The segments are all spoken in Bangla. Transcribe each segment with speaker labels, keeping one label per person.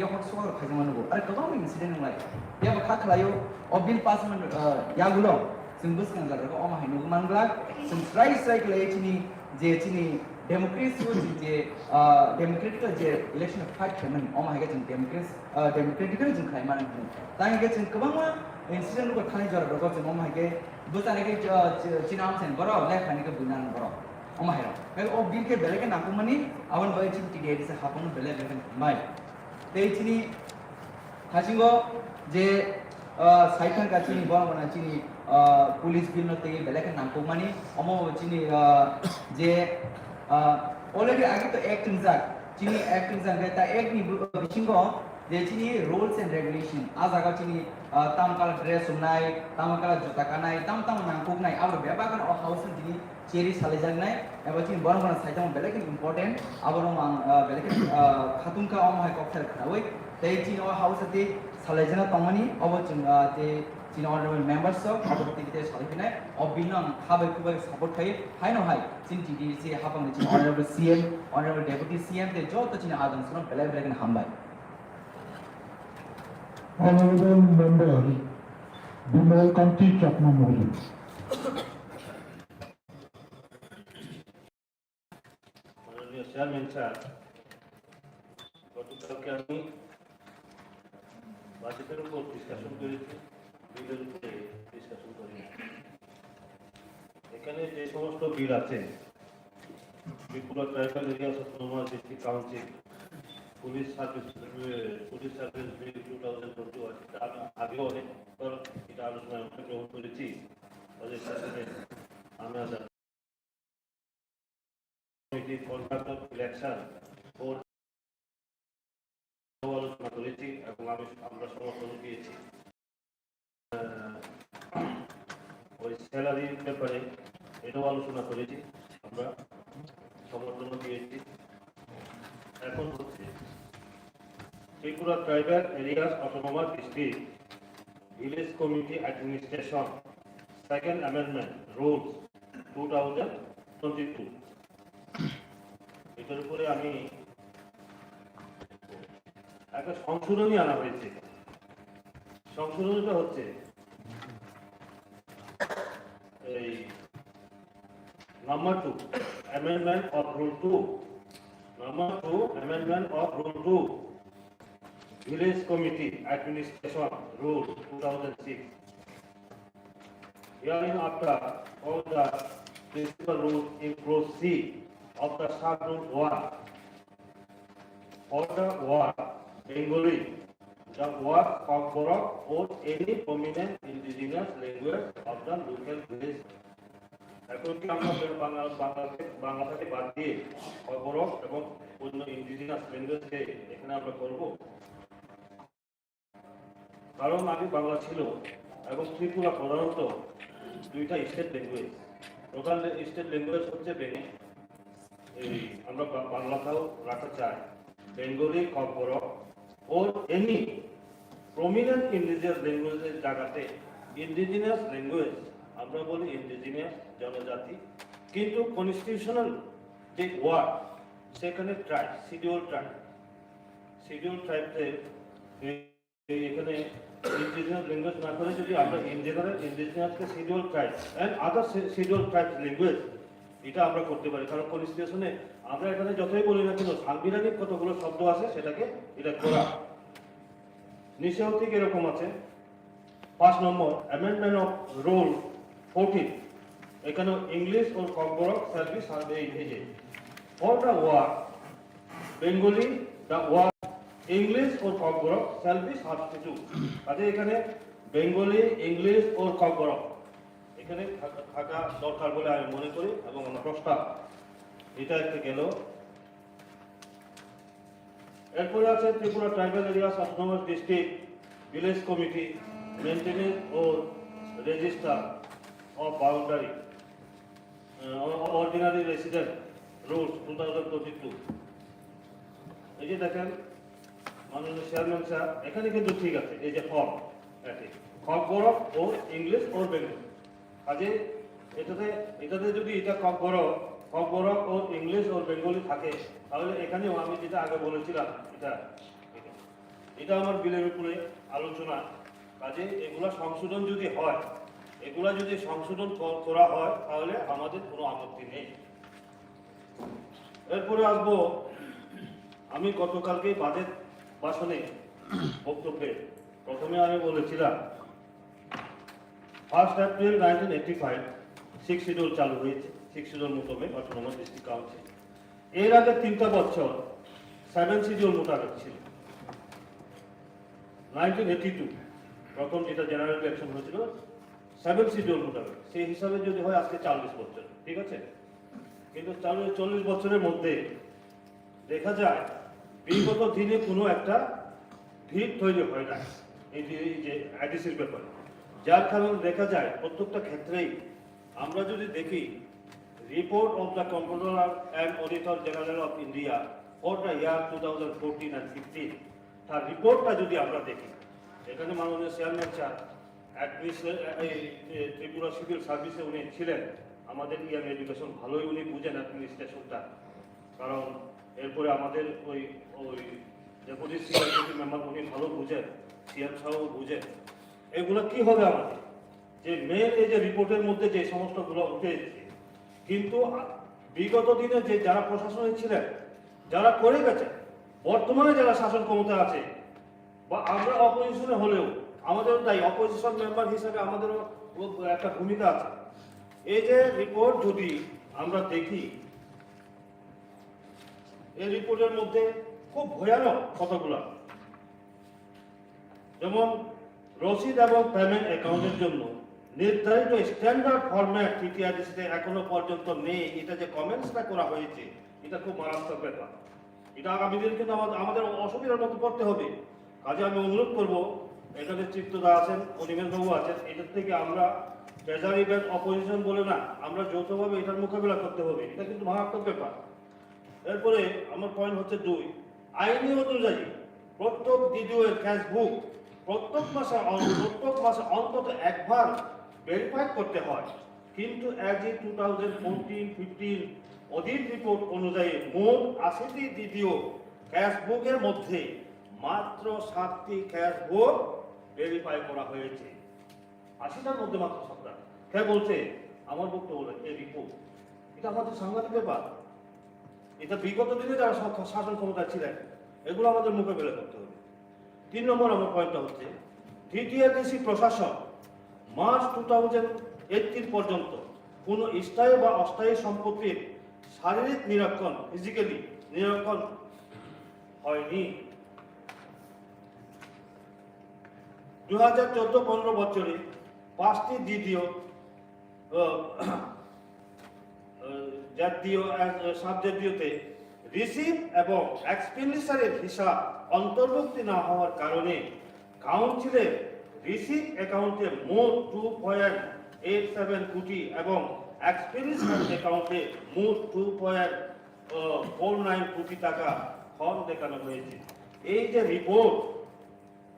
Speaker 1: yo hot so khaja manugo ar kabang incident ngai ya ba khaklayo obil pass man ya gulo जों बुसखां जादों अमा है नुगमानग्ला जों स्ट्राइक लाय चिनी जे चिनी डेमोक्रेसी जे डेमोक्रेटिक जे इलेक्शन फाइट खामन अमा है जों डेमोक्रेटिक जों खायमान तांगे के जों गोबां इंसिडेंट को खानि जादों जों अमा है के बुजाने के चिनाम सेन बरो लाइफ खानि के बुनान बरो अमा है बे ओ बिल के बेले के नाकुमनी आवन बाय चिन टिडी से हापन बेले बेले माय ते चिनी हासिंगो जे साइथान का चिनी बना चिनी पुलिस बिल नते बेलेग नामको मानी अमो चिनी जे ऑलरेडी आगे तो एक्टिंग जाक चिनी एक्टिंग जाक ता एक नि बिचिंगो जे चिनी रूल्स एंड रेगुलेशन आज आगा चिनी तामकाल ड्रेस सुनाय तामकाल जुता कानाय ताम नामको नाय आरो बेबागन अ हाउस चिनी चेरी साले जागनाय एबा चिनी बन साइथान बेलेग इम्पोर्टेंट आबरो मा बेलेग खातुनका अमो हाय कक्टर खावै ते चिनी अ हाउस ते सालेजना तमनी अब ते चिन honorable members of Habati Kites Halifine or Binam Habakuba support Hay, Hino High, Chin TDC, Hapan, honorable CM, honorable deputy CM, the Jota Chin Adams, not Belabreg and Hambai.
Speaker 2: Honorable members, Bimal Kanti Chapman Mohan.
Speaker 3: Honorable Chairman Sir, গতকালকে আমি বাজেটের উপর ডিসকাশন করেছি বিলের উপরে ডিসকাশন করি এখানে যে সমস্ত বিল আছে Tripura tribal area autonomous district council police service bill 2021 আমি আগেও অনেকবার এটা আলোচনায় অংশগ্রহণ করেছি বাজেট সেশনে আমরা কমিটি কন্ডাক্ট অফ ইলেকশন আলোচনা করেছি এবং আমরা সমর্থন পেয়েছি ওই স্যালারির ব্যাপারে এটাও আলোচনা করেছি আমরা সমর্থন পেয়েছি এখন হচ্ছে Tripura tribal areas autonomous district village committee administration second amendment rules 2022 এটার উপরে আমি একটা সংশোধনী আনা হয়েছে সংশোধনীটা হচ্ছে এই number 2 amendment of rule 2 number 2 amendment of rule 2 village committee administration rule 2006 herein after all the principal rules in clause C of the sub rule 1 for the word Bengali, the word Kokborok or any prominent indigenous language of the local village. এখন কি আমরা বাংলাতে বাদ দিয়ে Kokborok এবং অন্য ইন্ডিজিনাস ল্যাঙ্গুয়েজকে এখানে আমরা করব কারণ আগে বাংলা ছিল এবং ত্রিপুরা প্রধানত দুইটা স্টেট ল্যাঙ্গুয়েজ প্রধান স্টেট ল্যাঙ্গুয়েজ হচ্ছে বেঙ্গলি এই আমরা বাংলাটাও রাখা চাই Bengali Kokborok or any prominent indigenous languages জায়গাতে indigenous language আমরা বলি indigenous জনজাতি কিন্তু কনস্টিটিউশনাল যে ওয়ার্ড সেখানে ট্রাইব শিডিউল ট্রাইবতে এখানে indigenous language না করে যদি আমরা ইন জেনারেল indigenous-কে schedule tribe and other schedule tribe language এটা আমরা করতে পারি কারণ কনস্টিটিউশনে আমরা এখানে যতই বলি না কেন সাংবিধানিক কতগুলো শব্দ আছে সেটাকে এটা করা নিচেও ঠিক এরকম আছে 5 নম্বর অ্যামেন্ডমেন্ট অফ রুল 14 এখানে ইংলিশ ও Kokborok সার্ভিস হবে এই for the word Bengali the word English ও Kokborok সার্ভিস সাবস্টিটিউট আচ্ছা এখানে বেঙ্গলি ইংলিশ ও Kokborok এখানে থাকা দরকার বলে আমি মনে করি এবং আমার প্রস্তাব এটা একটা গেল এরপরে আছে Tripura tribal areas autonomous district village committee maintenance ও register of boundary ordinary resident rules 2022 এই যে দেখেন মাননীয় চেয়ারম্যান স্যার এখানে কিন্তু ঠিক আছে এই যে ফর্ম Kokborok ও ইংলিশ ও বেঙ্গলি আজে এটাতে যদি এটা Kokborok ও ইংলিশ ও বেঙ্গলি থাকে তাহলে এখানেও আমি যেটা আগে বলেছিলাম এটা এটা আমার বিলের উপরে আলোচনা। কাজে এগুলা সংশোধন যদি হয়, এগুলা যদি সংশোধন করা হয় তাহলে আমাদের কোনো আপত্তি নেই। এরপরে আসবো, আমি গতকালকে বাজেট ভাষণে বক্তব্যে প্রথমে আমি বলেছিলাম 1 এপ্রিল 1985 6 শিডিউল চালু হয়েছে, 6 শিডিউল মোতাবেক অটোনমাস ডিস্ট্রিক্ট কাউন্সিল। এর আগে 3টা বছর 7 শিডিউল মোতাবেক ছিল। 1982 প্রথম যেটা জেনারেল ইলেকশন হয়েছিল 7 শিডিউল মোতাবেক, সেই হিসাবে যদি হয় আজকে 40 বছর, ঠিক আছে। কিন্তু 40 বছরের মধ্যে দেখা যায় বিগত দিনে কোনো একটা ভিড় তৈরি হয় না এই যে আইডিসির ব্যাপারে, যার কারণে দেখা যায় প্রত্যেকটা ক্ষেত্রেই আমরা যদি দেখি report of the controller and auditor general of India for the year 2014 and 15, তার রিপোর্টটা যদি আমরা দেখি, এখানে মাননীয় চেয়ারম্যান স্যার ত্রিপুরা সিভিল সার্ভিসে উনি ছিলেন, আমাদের ইয়ার এডুকেশন ভালোই উনি বুঝেন অ্যাডমিনিস্ট্রেশনটা, কারণ এরপরে আমাদের ওই ডেপুটি সিআইডি মেম্বার উনি ভালো বুঝেন, সিএম সাহেব বুঝেন। এগুলো কি হবে আমাদের যে মেন এই যে রিপোর্টের মধ্যে যে সমস্তগুলো উঠে এসেছে, কিন্তু বিগত দিনে যে যারা প্রশাসনে ছিলেন, যারা করে গেছে, বর্তমানে যারা শাসন ক্ষমতা আছে বা আমরা অপোজিশনে হলেও আমাদেরও তাই অপোজিশন মেম্বার হিসেবে আমাদেরও একটা ভূমিকা আছে। এই যে রিপোর্ট যদি আমরা দেখি, এই রিপোর্টের মধ্যে খুব ভয়ানক কতগুলো, যেমন রসিদ এবং পেমেন্ট অ্যাকাউন্টের জন্য নির্ধারিত স্ট্যান্ডার্ড ফরম্যাট টিটিআরডিসিতে এখনো পর্যন্ত নেই। এটা যে কমেন্টসটা করা হয়েছে এটা খুব মারাত্মক ব্যাপার। এটা আগামী দিন কিন্তু আমাদের অসুবিধার মধ্যে পড়তে হবে। কাজে আমি অনুরোধ করব, এখানে চিত্তদা আছেন, অনিমেষ বাবু আছেন, এটার থেকে আমরা ট্রেজারি ব্যাংক অপোজিশন বলে না, আমরা যৌথভাবে এটার মোকাবিলা করতে হবে। এটা কিন্তু মারাত্মক ব্যাপার। এরপরে আমার পয়েন্ট হচ্ছে 2, আইনি অনুযায়ী প্রত্যেক ডিডিওর ক্যাশ বুক প্রত্যেক মাসে অন্তত একবার ভেরিফাই করতে হয়, কিন্তু এজ ই 2014-15 অডিট রিপোর্ট অনুযায়ী মোট 80টি ডিডিও ক্যাশ বুকের মধ্যে মাত্র 7টি ক্যাশ বুক ভেরিফাই করা হয়েছে। 80টার মধ্যে মাত্র 7টা। কে বলছে? আমার বক্তব্য এই রিপোর্ট। এটা আমাদের সাংঘাতিক ব্যাপার। এটা বিগত দিনে যারা শাসন ক্ষমতা ছিলেন, এগুলো আমাদের মোকাবেলা করতে হবে। 3 নম্বর আমার পয়েন্টটা হচ্ছে টিটিআরডিসি প্রশাসন মার্চ 2018 পর্যন্ত কোনো স্থায়ী বা অস্থায়ী সম্পত্তির শারীরিক নিরীক্ষণ, ফিজিক্যালি নিরীক্ষণ হয়নি। 2014-15 বছরে 5টি ডিডিও জাতীয় সাবজাতীয়তে রিসিভ এবং এক্সপেন্ডিচারের হিসাব অন্তর্ভুক্তি না হওয়ার কারণে কাউন্সিলের রিসিভ অ্যাকাউন্টে মোট 2.87 কোটি এবং এক্সপেন্ডিচার অ্যাকাউন্টে মোট 2.49 কোটি টাকা ফর্ম দেখানো হয়েছে। এই যে রিপোর্ট,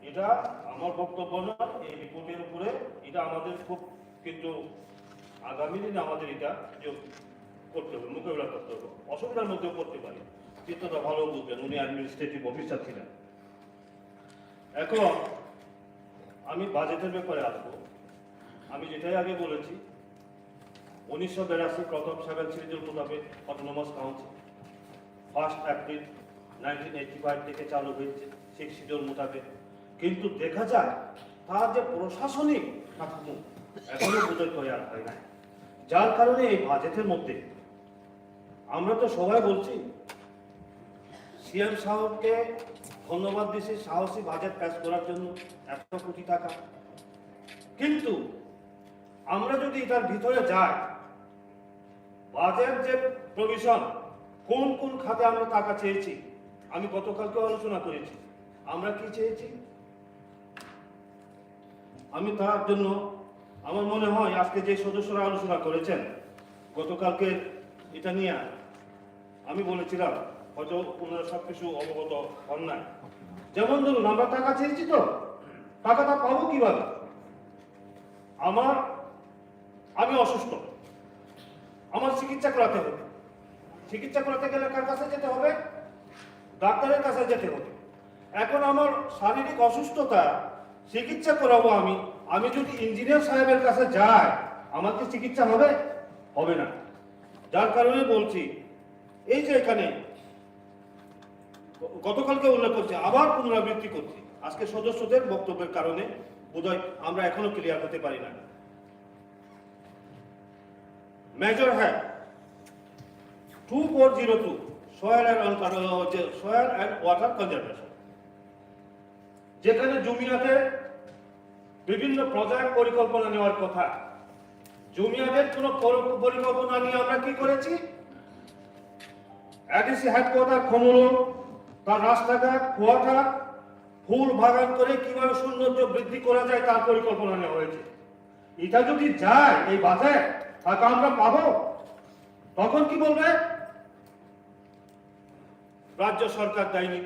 Speaker 3: এটা আমার বক্তব্য না, এই রিপোর্টের উপরে এটা আমাদের খুব কিন্তু আগামী দিনে আমাদের এটা করতে হবে, মোকাবিলা করতে হবে। অসুবিধার মধ্যেও করতে পারি, চিত্রটা ভালো বুঝবেন, উনি অ্যাডমিনিস্ট্রেটিভ অফিসার ছিলেন। এখন আমি বাজেটের ব্যাপারে আসবো। আমি যেটাই আগে বলেছি 1982 প্রথম 7 শিডিউল মোতাবেক অটোনমাস কাউন্সিল 1 এপ্রিল 1985 থেকে চালু হয়েছে 6 শিডিউল মোতাবেক, কিন্তু দেখা যায় তার যে প্রশাসনিক কাঠামো এখনো বোঝাই তৈরি হয় না, যার কারণে এই বাজেটের মধ্যে আমরা তো সবাই বলছি সিএম সাহেবকে ধন্যবাদ দিচ্ছি সাহসী বাজেট পাস করার জন্য 100 কোটি টাকা, কিন্তু আমরা যদি এটার ভিতরে যাই, বাজেট যে প্রভিশন কোন কোন খাতে আমরা টাকা চেয়েছি, আমি গতকালকে আলোচনা করেছি আমরা কি চেয়েছি। আমি তার জন্য আমার মনে হয় আজকে যে সদস্যরা আলোচনা করেছেন গতকালকে এটা নিয়ে, আমি বলেছিলাম হয়তো ওনারা সবকিছু অবগত হন নাই। যেমন ধরুন আমরা টাকা চেয়েছি, তো টাকাটা পাবো কিভাবে? আমি অসুস্থ, আমার চিকিৎসা করাতে হবে, চিকিৎসা করাতে গেলে কার কাছে যেতে হবে? ডাক্তারের কাছে যেতে হবে। এখন আমার শারীরিক অসুস্থতা চিকিৎসা করাবো আমি, আমি যদি ইঞ্জিনিয়ার সাহেবের কাছে যাই আমার কি চিকিৎসা হবে? হবে না। যার কারণে বলছি, এই যে এখানে গতকালকে উল্লেখ করছি, আবার পুনরাবৃত্তি করছি, আজকে সদস্যদের বক্তব্যের কারণে বোধহয় আমরা এখনো ক্লিয়ার হতে পারি না। Major had 2402 soil and water conservation, যেখানে জমিয়াতে বিভিন্ন প্রজেক্ট পরিকল্পনা নেওয়ার কথা। জমিয়াদের কোন পরিকল্পনা নিয়ে আমরা কি করেছি? এডিসি হেডকোয়ার্টার খনন, তার রাস্তাঘাট, কোয়ার্টার, ফুল বাগান করে কিভাবে সৌন্দর্য বৃদ্ধি করা যায় তার পরিকল্পনা নেওয়া হয়েছে। এটা যদি যায় এই বাজেট, তাকে আমরা পাবো। তখন কি বলবে? রাজ্য সরকার দেয়নি,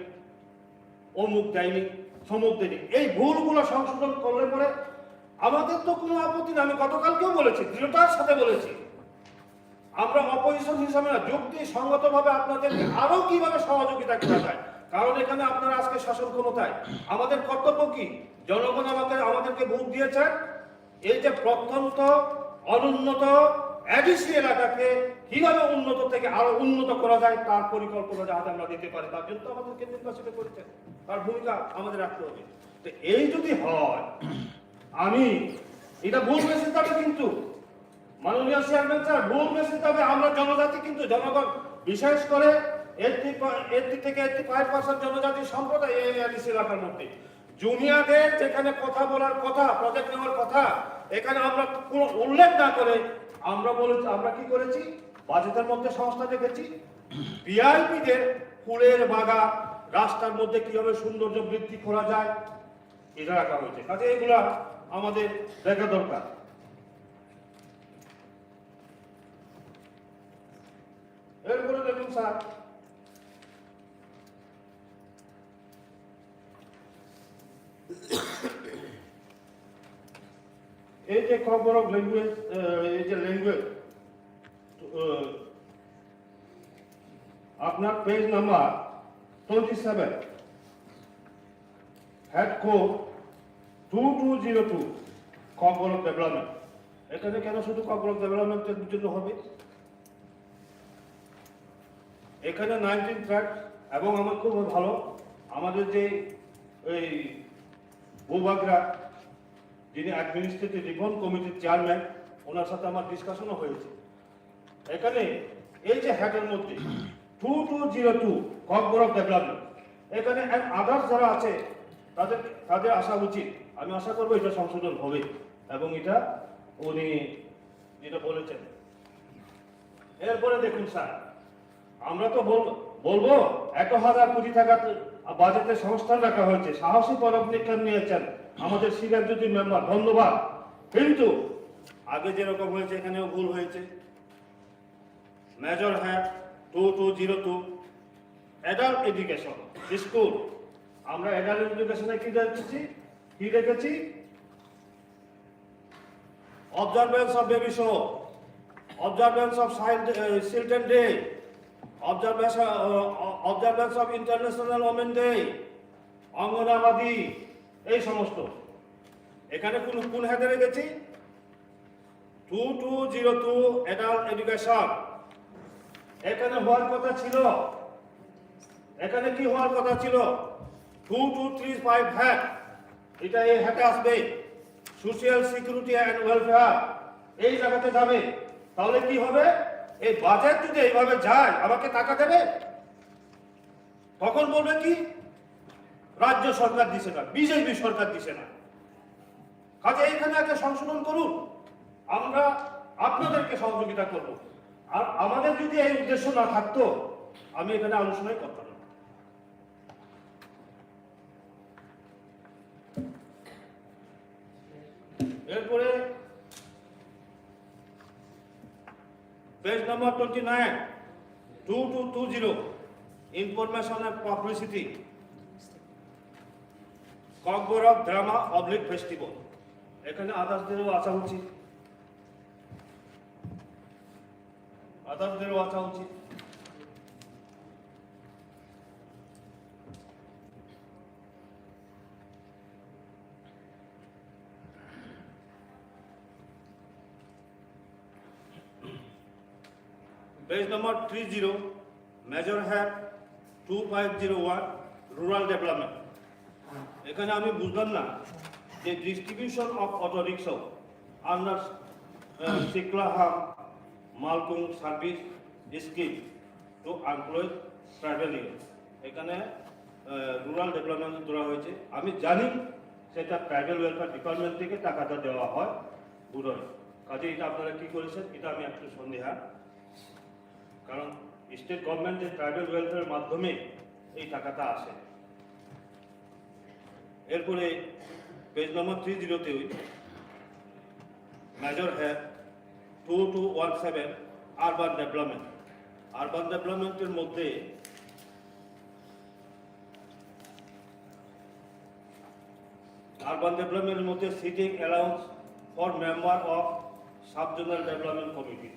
Speaker 3: অমুক দেয়নি, সমুক দেয়নি। এই ভুলগুলো সংশোধন করলে পরে আমাদের তো কোনো আপত্তি না। আমি গতকালকেও বলেছি, দৃঢ়তার সাথে বলেছি, আমরা অপোজিশন হিসাবে না, যুক্তি সঙ্গতভাবে আপনাদেরকে আরো কিভাবে সহযোগিতা করা যায়। কারণ এখানে আপনারা আজকে শাসন ক্ষমতায়, আমাদের কর্তব্য কি? জনগণ আমাদেরকে ভোট দিয়েছেন, এই যে প্রত্যন্ত অনুন্নত এডিসি এলাকাকে কিভাবে উন্নত থেকে আরো উন্নত করা যায় তার পরিকল্পনা যাতে আমরা দিতে পারি, তার জন্য আমাদেরকে নির্বাচিত করেছেন। তার ভূমিকা আমাদের রাখতে হবে। তো এই যদি হয়, আমি এটা ভুল মেসেজ যাবে, কিন্তু মাননীয় চেয়ারম্যান স্যার, ভুল মেসেজ যাবে। আমরা জনজাতি, কিন্তু জনগণ বিশেষ করে 80 থেকে 85% জনজাতি সম্প্রদায় এই এডিসি এলাকার মধ্যে। জুনিয়রদের যেখানে কথা বলার কথা, প্রজেক্ট নেওয়ার কথা, এখানে আমরা কোনো উল্লেখ না করে আমরা কি করেছি? বাজেটের মধ্যে সংস্থা দেখেছি ভিআইপিদের ফুলের বাগান, রাস্তার মধ্যে কিভাবে সৌন্দর্য বৃদ্ধি করা যায় এটা রাখা হয়েছে। কাজে এগুলা আমাদের দেখা দরকার। এরপরে দেখুন স্যার, এই যে খবর অফ ল্যাঙ্গুয়েজ, এই যে ল্যাঙ্গুয়েজ আপনার পেজ নাম্বার 27, হেড কোড 2202 খবর অফ ডেভেলপমেন্ট। এখানে কেন শুধু খবর অফ ডেভেলপমেন্টের জন্য হবে? এখানে 19 ট্র্যাক, এবং আমার খুব ভালো, আমাদের যে এই ভূভাগরা যিনি অ্যাডমিনিস্ট্রেটিভ রিফর্ম কমিটির চেয়ারম্যান, ওনার সাথে আমার ডিসকাশনও হয়েছে। এখানে এই যে হ্যাটের মধ্যে 2202 খবর অফ ডেভেলপমেন্ট, এখানে আদার্স যারা আছে তাদের আসা উচিত। আমি আশা করবো এটা সংশোধন হবে, এবং এটা উনি যেটা বলেছেন। এরপরে দেখুন স্যার, আমরা তো বলবো 1,000 কোটি টাকা বাজেটে সংস্থান রাখা হয়েছে, সাহসী পদক্ষেপ নিয়েছেন আমাদের সিনিয়র মেম্বার, ধন্যবাদ। কিন্তু আগে যেরকম হয়েছে এখানেও ভুল হয়েছে। Major had 2202 adult education school, আমরা অ্যাডাল্ট এডুকেশনে কি রেখেছি? Observance of baby show, observance of children day, observance of international women day, anganwadi, এই সমস্ত। এখানে কোন হেডে রেখেছি? 2202 অ্যাডাল্ট এডুকেশন। এখানে হওয়ার কথা ছিল, এখানে কি হওয়ার কথা ছিল? 2235 হ্যাট, এটা এই হ্যাটে আসবে। সোশিয়াল সিকিউরিটি অ্যান্ড ওয়েলফেয়ার এই জায়গাতে যাবে। তাহলে কি হবে? এই বাজেট যদি এইভাবে যায়, আমাকে টাকা দেবে? তখন বলবে কি রাজ্য সরকার দিছে না, বিজেপি সরকার দিছে না। কাজে এইখানে একটা সংশোধন করুন, আমরা আপনাদেরকে সহযোগিতা করব। আর আমাদের যদি এই উদ্দেশ্য না থাকতো, আমি এখানে আলোচনাই করতাম না। এরপরে page number 29, 2220 information and publicity, Kokborok drama public festival. এখানে আদার্সদেরও আসা উচিত, আদার্সদেরও আসা উচিত। Page number 30, major head 2501, rural development. এখানে আমি বুঝলাম না যে distribution of auto rickshaw under সিকলাহাম মালকুং service scheme to employ tribal youth, এখানে রুরাল ডেভেলপমেন্ট ধরা হয়েছে। আমি জানি সেটা ট্রাইবেল ওয়েলফেয়ার ডিপার্টমেন্ট থেকে টাকাটা দেওয়া হয় বুড়োয়, কাজে এটা আপনারা কি করেছেন এটা আমি একটু সন্দেহান, কারণ স্টেট গভর্নমেন্টের ট্রাইবেল ওয়েলফেয়ারের মাধ্যমে এই টাকাটা আসে। এরপরে পেজ নম্বর 30-তে major head 2217, urban development. Urban ডেভেলপমেন্টের মধ্যে sitting allowance for member of subzonal development committee,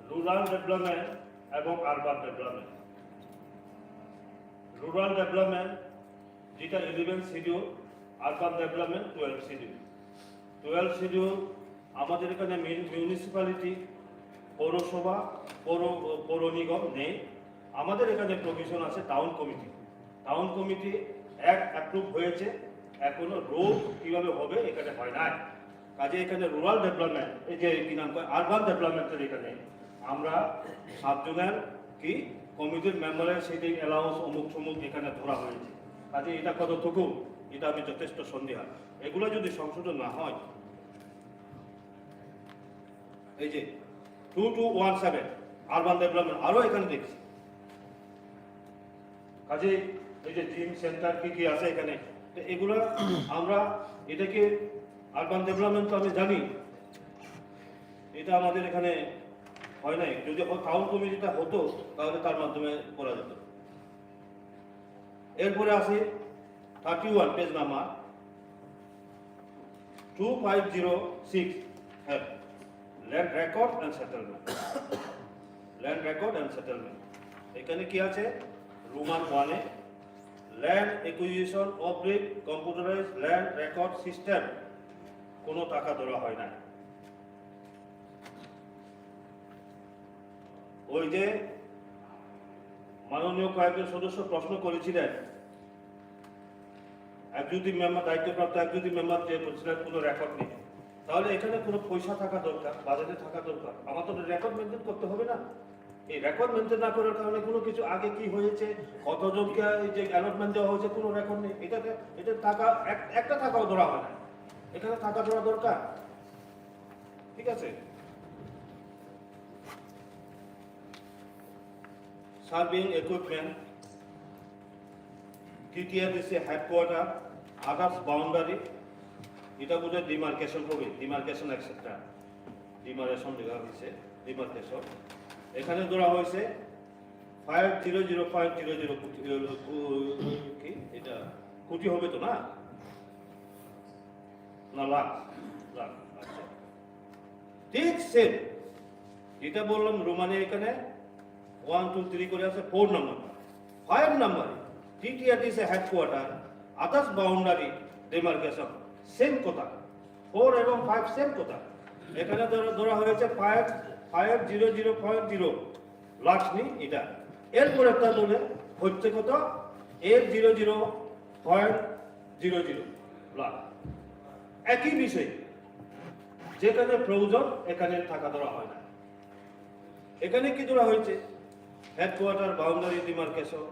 Speaker 3: rural development এবং আরবান ডেভেলপমেন্ট। রুরাল ডেভেলপমেন্ট যেটা 11 schedule, urban development 12 schedule. 12 schedule আমাদের এখানে মিউনিসিপ্যালিটি, পৌরসভা, পৌর নিগম নেই। আমাদের এখানে প্রভিশন আছে town committee. Town committee approve হয়েছে, এখনো রোড কিভাবে হবে এখানে হয় নাই। কাজে এখানে রুরাল ডেভেলপমেন্ট, এই যে কি নাম করে আরবান ডেভেলপমেন্টের এখানে আমরা সাবজোনাল কি কমিটির মেম্বারের সিটিং অ্যালাউন্স অমুক সমুক এখানে ধরা হয়েছে। কাজে এটা কতটুকু এটা আমি যথেষ্ট সন্দেহান। এগুলো যদি সংশোধন না হয়, এই যে 2217 আরবান ডেভেলপমেন্ট আরো এখানে দেখছি। কাজে এই যে জিম সেন্টার কি কি আছে এখানে, এগুলো আমরা এটাকে আরবান ডেভেলপমেন্ট তো আমি জানি এটা আমাদের এখানে হয় নাই। যদি টাউন কমিটিটা হতো তাহলে তার মাধ্যমে করা যেত। এরপরে আছে 31 পেজ নাম্বার 2506, হ্যাঁ, land record and settlement. Land record and settlement এখানে কি আছে? রোমান 1-এ land acquisition oblique computerise land record system, কোনো টাকা ধরা হয় না। ওই যে মাননীয় কয়েকজন সদস্য প্রশ্ন করেছিলেন, এক্সিকিউটিভ মেম্বার, দায়িত্বপ্রাপ্ত এক্সিকিউটিভ মেম্বার যে বলছিলেন কোনো রেকর্ড নেই, তাহলে এখানে কোনো পয়সা থাকা দরকার, বাজেটে থাকা দরকার। আমার তো রেকর্ড মেনটেন করতে হবে না? এই রেকর্ড মেনটেন না করার কারণে কোনো কিছু আগে কি হয়েছে, কতজনকে যে অ্যালটমেন্ট দেওয়া হয়েছে, কোনো রেকর্ড নেই। এটা টাকা একটা টাকাও ধরা হয় না, এখানে টাকা ধরা দরকার। ঠিক আছে। Serving equipment, TTRDC headquarter, others boundary, এটা বোধ হয় ডিমার্কেশন হবে, ডিমার্কেশন এক্সেট্রা, ডিমার্কেশন দেওয়া হয়েছে, ডিমার্কেশন এখানে ধরা হয়েছে 500500 কি এটা কোটি হবে তো না, না লাখ লাখ। আচ্ছা ঠিক সেম এটা বললাম রোমানে এখানে 1 2 3 করে আছে 4 নম্বর 5 নম্বরে TTRDC headquarter others boundary demarcation same কথা, 4 এবং 5 সেম কথা। এখানে ধরা হয়েছে 500.0 লাখ নি এটা। এরপর একটা বলে হচ্ছে কত 800.00 লাখ। একই বিষয়, যেখানে প্রয়োজন এখানে টাকা ধরা হয় না। এখানে কি ধরা হয়েছে? হেডকোয়ার্টার, বাউন্ডারি ডিমার্কেশন,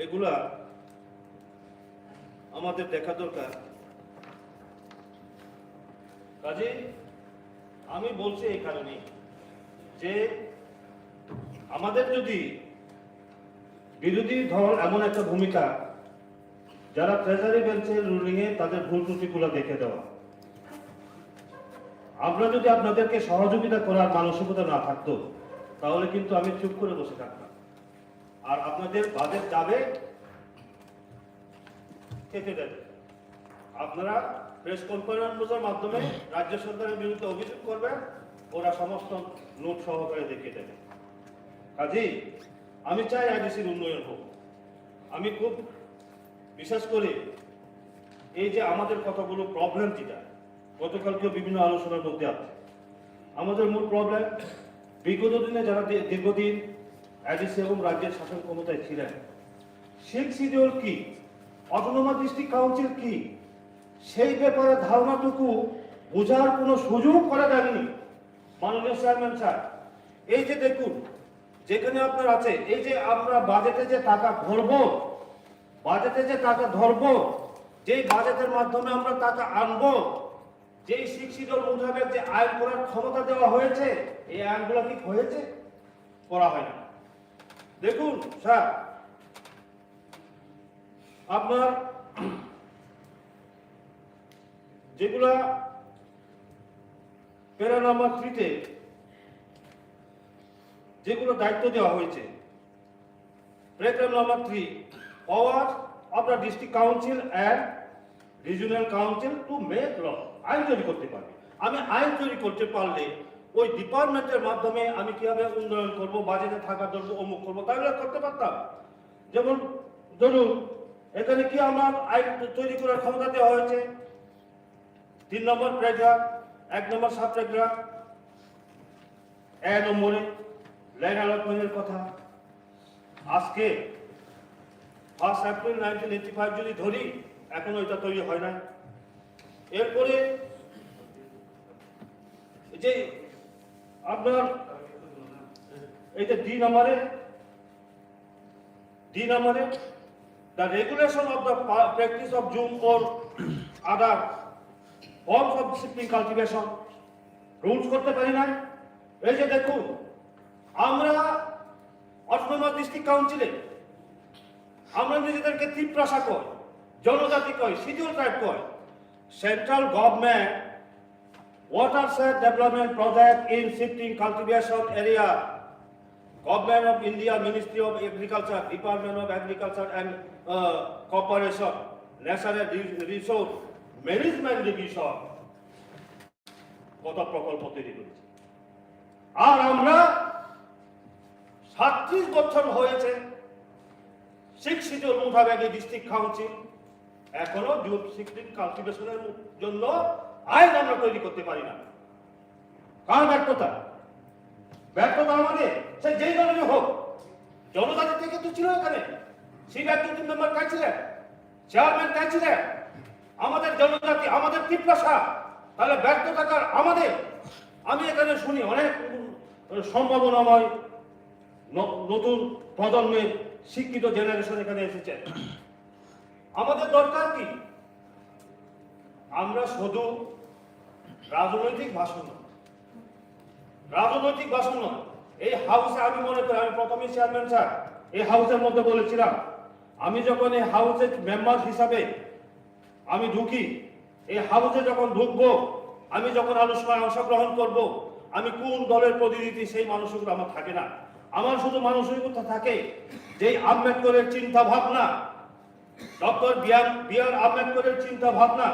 Speaker 3: এগুলা আমাদের দেখা দরকার। কাজে আমি বলছি এই কারণে যে আমাদের যদি বিরোধী দল এমন একটা ভূমিকা, যারা ট্রেজারি বেঞ্চের রুলিং এ তাদের ভুল ত্রুটিগুলো দেখে দেওয়া, আমরা যদি আপনাদেরকে সহযোগিতা করার মানসিকতা না থাকতো তাহলে কিন্তু আমি চুপ করে বসে থাকতাম। আর আপনাদের বাজেট যাবে কেটে দেবে, আপনারা প্রেস কনফারেন্সের মাধ্যমে রাজ্য সরকারের বিরুদ্ধে অভিযোগ করবেন, ওরা সমস্ত নোট সহকারে দেখিয়ে দেবে। কাজেই আমি চাই আইডিসির উন্নয়ন হোক। আমি খুব বিশেষ করে এই যে আমাদের কতগুলো প্রবলেম যেটা গতকালকে বিভিন্ন আলোচনার মধ্যে আছে, আমাদের মূল প্রবলেম বিগত দিনে যারা দীর্ঘদিন এডিসি এবং রাজ্যের শাসন ক্ষমতায় ছিলেন, শিল্ড শিডিউল কি, অটোনমাস ডিস্ট্রিক্ট কাউন্সিল কি, সেই ব্যাপারে ধারণাটুকু বোঝার কোনো সুযোগ করা যায়নি। মাননীয় চেয়ারম্যান স্যার, এই যে দেখুন যেখানে আপনার আছে, এই যে আমরা বাজেটে যে টাকা ধরবো, যেই বাজেটের মাধ্যমে আমরা টাকা আনবো, যেই শিক্ষিত মোতাবেক যে আইন করার ক্ষমতা দেওয়া হয়েছে, এই আইনগুলো কি হয়েছে? করা হয় না। দেখুন স্যার, আপনার যেগুলা প্যারা নাম্বার 3-তে যেগুলো দায়িত্ব দেওয়া হয়েছে, paragraph number 3, power of the district council and regional council to make law, আইন তৈরি করতে পারবে। আমি আইন তৈরি করতে পারলে ওই ডিপার্টমেন্টের মাধ্যমে আমি কিভাবে উন্নয়ন করব, বাজেটে থাকা ধরবো, অমুক করবো, তাহলে করতে পারতাম। যেমন ধরুন এখানে কি আমার আইন তৈরি করার ক্ষমতা দেওয়া হয়েছে, 3 নম্বর প্যারাগ্রাফ, 1 নম্বর সাব প্যারাগ্রাফ, 1 নম্বরে ল্যান্ড অ্যালটমেন্টের কথা। আজকে 1 এপ্রিল 1985 যদি ধরি, এখনো এটা তৈরি হয় না। এরপরে যে আপনার এই যে ডি নম্বরে the regulation of the practice of Zoom or other forms of discipline cultivation rules করতে পারি না। এই যে দেখুন, আমরা অটোনমাস ডিস্ট্রিক্ট কাউন্সিলে আমরা নিজেদেরকে ত্রিপ্রাসা কয়, জনজাতি কয়, শিডিউল ট্রাইব কয়। Central government watershed development project in shifting cultivation area, Government of India, Ministry of Agriculture, Department of Agriculture and Cooperation, National Resource Management Division কত প্রকল্প তৈরি করেছে। আর আমরা 37 বছর হয়েছে শিক্ষিত মোতাবেক ডিস্ট্রিক্ট কাউন্সিল এখনো শিফটিং কালটিভেশনের জন্য আইন আমরা তৈরি করতে পারি না। কার ব্যর্থতা? আমাদের, সে যেই দলেরই হোক। জনজাতি থেকে তো ছিল এখানে, সেই ব্যক্তি মেম্বার কাজ ছিলেন, চেয়ারম্যান কাজ ছিলেন, আমাদের জনজাতি, আমাদের ত্রিপ্রাসা, তাহলে ব্যর্থতা কার? আমাদের। আমি এখানে শুনি অনেক সম্ভাবনাময় নতুন প্রজন্মের শিক্ষিত জেনারেশন এখানে এসেছে। আমাদের দরকার কি? আমরা শুধু রাজনৈতিক ভাষণ নয়, এই হাউসে আমি মনে করি, আমি প্রথমে চেয়ারম্যান স্যার এই হাউসের মধ্যে বলেছিলাম, আমি যখন এই হাউসের মেম্বার হিসাবে আমি ঢুকি, এই হাউসে যখন ঢুকবো, আমি যখন আলোচনায় অংশগ্রহণ করব, আমি কোন দলের প্রতিনিধি সেই মানসিকতা আমার থাকে না। আমার শুধু মানসিকতা থাকে যে আম্বেদকরের চিন্তা ভাবনা, ডক্টর বি.আর. আম্বেদকরের চিন্তা ভাবনা,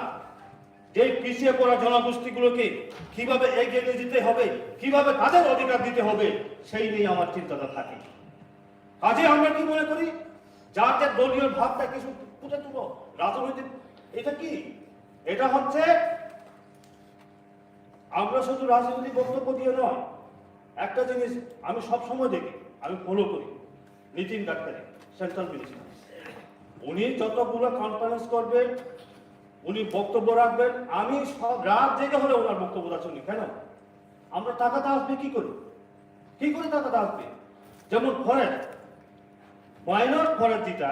Speaker 3: যে পিছিয়ে পড়া জনগোষ্ঠীগুলোকে কিভাবে এগিয়ে নিয়ে যেতে হবে, কিভাবে তাদের অধিকার দিতে হবে, সেই নিয়ে আমার চিন্তাটা থাকে। কাজে আমরা কি মনে করি, যার যে দলীয় ভাবটা কিছু ফুটে তুলো, রাজনৈতিক এটা কি? এটা হচ্ছে আমরা শুধু রাজনৈতিক বক্তব্য দিয়ে নয়, একটা জিনিস আমি সব সময় দেখি, আমি ফলো করি, নীতিন গাডকারি সেন্ট্রাল মিনিস্টার, উনি যতগুলো কনফারেন্স করবেন, উনি বক্তব্য রাখবেন, আমি সব রাত জেগে হলে ওনার বক্তব্যটা শুনি। কেন? আমরা টাকাটা আসবে কি করে টাকাটা আসবে? যেমন ফরেস্ট, মাইনর ফরেস্ট যেটা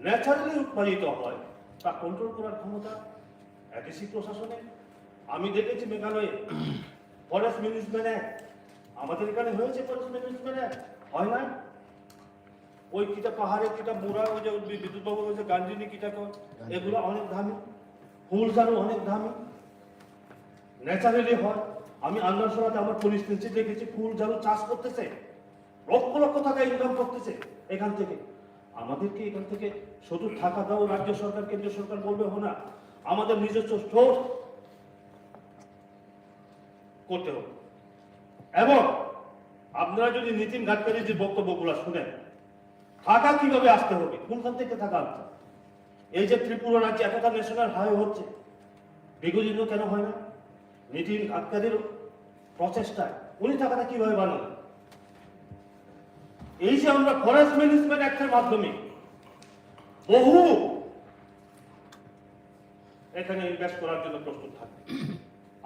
Speaker 3: ন্যাচারালি উৎপাদিত হয়, তা কন্ট্রোল করার ক্ষমতা এডিসি প্রশাসনে। আমি দেখেছি মেঘালয়ে ফরেস্ট ম্যানেজমেন্ট অ্যাক্ট, আমাদের এখানে হয়েছে ফরেস্ট ম্যানেজমেন্ট অ্যাক্ট, হয় না? ওই কিটা পাহাড়ে কিটা মোড়া, ওই যে বিদ্যুৎ বাবু ওই যে গান্ধী কিটা, এগুলো অনেক দামি, ফুল ঝাড়ু অনেক দামি, ন্যাচারালি হয়। আমি আন্দারসরাতে আমার পরিস্থিতি দেখেছি, ফুল ঝাড়ু চাষ করতেছে, লক্ষ লক্ষ টাকা ইনকাম করতেছে এখান থেকে। আমাদেরকে এখান থেকে শুধু টাকা দাও, রাজ্য সরকার কেন্দ্রীয় সরকার বলবে হো না, আমাদের নিজস্ব সোর্স করতে হবে। এবং আপনারা যদি নীতিন গাডকারির যে বক্তব্যগুলো শুনেন, টাকা কিভাবে আসতে হবে, কোনখান থেকে টাকা আসতে? এই যে ত্রিপুরা রাজ্যে এতটা ন্যাশনাল হাইওয়ে হচ্ছে, বিগত কেন হয় না? নীতিন গাডকারির প্রচেষ্টায় উনি টাকাটা কিভাবে বানালেন? এই যে আমরা ফরেস্ট ম্যানেজমেন্ট অ্যাক্টের মাধ্যমে বহু এখানে ইনভেস্ট করার জন্য প্রস্তুত থাকবে।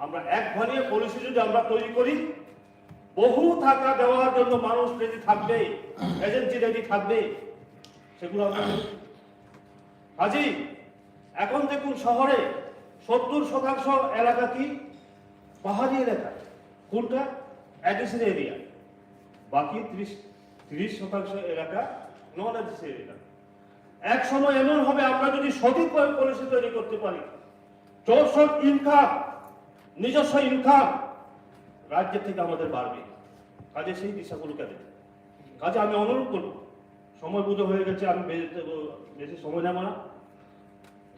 Speaker 3: আমরা এক ধরনের পলিসি যদি আমরা তৈরি করি, বহু টাকা দেওয়ার জন্য মানুষ রেডি থাকবে, এজেন্সি রেডি থাকবে, সেগুলো আমরা কাজেই এখন দেখুন শহরে 70% এলাকা কি পাহাড়ি এলাকা, কোনটা অ্যাডিসের এরিয়া, বাকি 30% এলাকা নন অ্যাডিসের এরিয়া। এক সময় এমন হবে আমরা যদি সঠিকভাবে পলিসি তৈরি করতে পারি, ইনকাম, নিজস্ব ইনকাম রাজ্যের থেকে আমাদের বাড়বে। কাজে সেই দিশাগুলোকে দেবে। কাজে আমি অনুরোধ করব, সময় পুজো হয়ে গেছে, আমি বেশি সময় নেব না,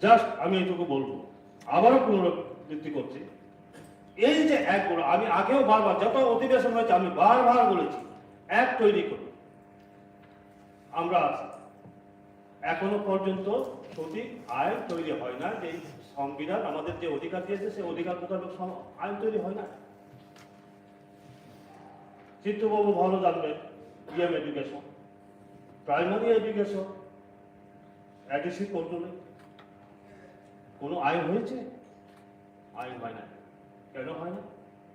Speaker 3: জাস্ট আমি এইটুকু বলবো, আবারও পুনরাবৃত্তি করছি, এই যে অ্যাক্টগুলো আমি আগেও বারবার যত অধিবেশন হয়েছে আমি বারবার বলেছি, অ্যাক্ট তৈরি করি, আমরা আছি, এখনো পর্যন্ত সঠিক আইন তৈরি হয় না। যে সংবিধান আমাদের যে অধিকার দিয়েছে সেই অধিকার মোতাবেক আইন তৈরি হয় না। চিত্তবাবু ভালো জানবে, EM education, primary education, ADC কন্ট্রোলে কোনো আইন হয়েছে? আইন হয় না। কেন হয় না?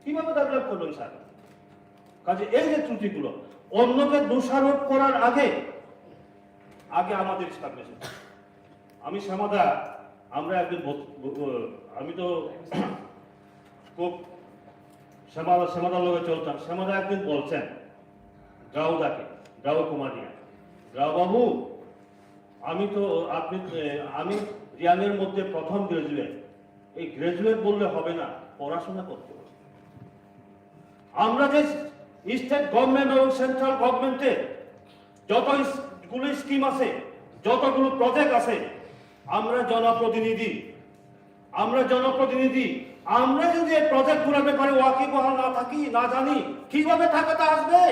Speaker 3: কিভাবে ডেভেলপ করবেন স্যার? কাজে এই যে ত্রুটিগুলো অন্যকে দোষারোপ করার আগে আমাদের স্টাবলিশ। আমি শ্যামাদা, আমরা একদিন আমি তো খুব শ্যামাদার লোকে চলতাম। শ্যামাদা একদিন বলছেন গাউদাকে, গাউ কুমারিয়া, গাউ বাবু, আমি রিয়ানের মধ্যে প্রথম গ্রাজুয়েট, এই গ্রাজুয়েট বললে হবে না, পড়াশোনা করতে হবে। আমরা যে স্টেট গভর্নমেন্ট এবং সেন্ট্রাল গভর্নমেন্টে যতগুলো স্কিম আছে, যতগুলো প্রজেক্ট আছে, আমরা জনপ্রতিনিধি, আমরা যদি এই প্রজেক্টগুলোর ব্যাপারে ওয়াকিবহাল না থাকি, না জানি, কিভাবে টাকাটা আসবে?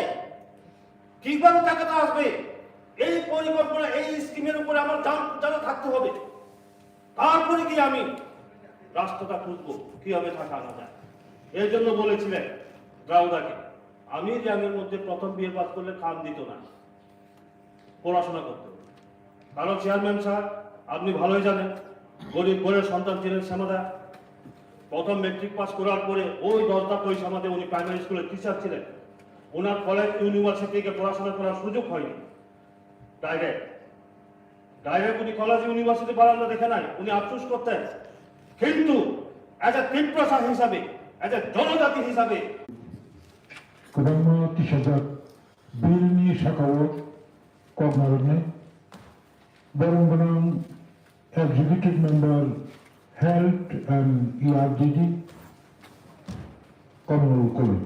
Speaker 3: এই পরিকল্পনা, এই স্কিমের উপরে আমার জানা থাকতে হবে। তারপরে কি আমি রাস্তাটা খুঁজবো কিভাবে টাকা আনা যায়। এই জন্য বলেছিলেন রাউদাকে, আমি রিয়াংয়ের মধ্যে প্রথম বিয়ে পাস করলে খাম দিত না, পড়াশোনা করতে হবে। কারণ চেয়ারম্যান স্যার, আপনি ভালোই জানেন, গরিব ঘরের সন্তান ছিলেন শ্যামাদা। প্রথম মেট্রিক পাস করার পরে ওই 10টা পয়সা আমাদের, উনি প্রাইমারি স্কুলের টিচার ছিলেন, ওনার কলেজ ইউনিভার্সিটিকে পড়াশোনা করার সুযোগ হয়নি। ডাইরেক্ট উনি কলেজ ইউনিভার্সিটি বারান্দা দেখে নাই, উনি আফসোস করতেন। কিন্তু এজ এ তীব্রতা হিসাবে, এজ এ জনজাতি হিসাবে
Speaker 2: Kadang tisajak bilni sakawat kognarne barang-barang executive member health and ERDD kognul koi.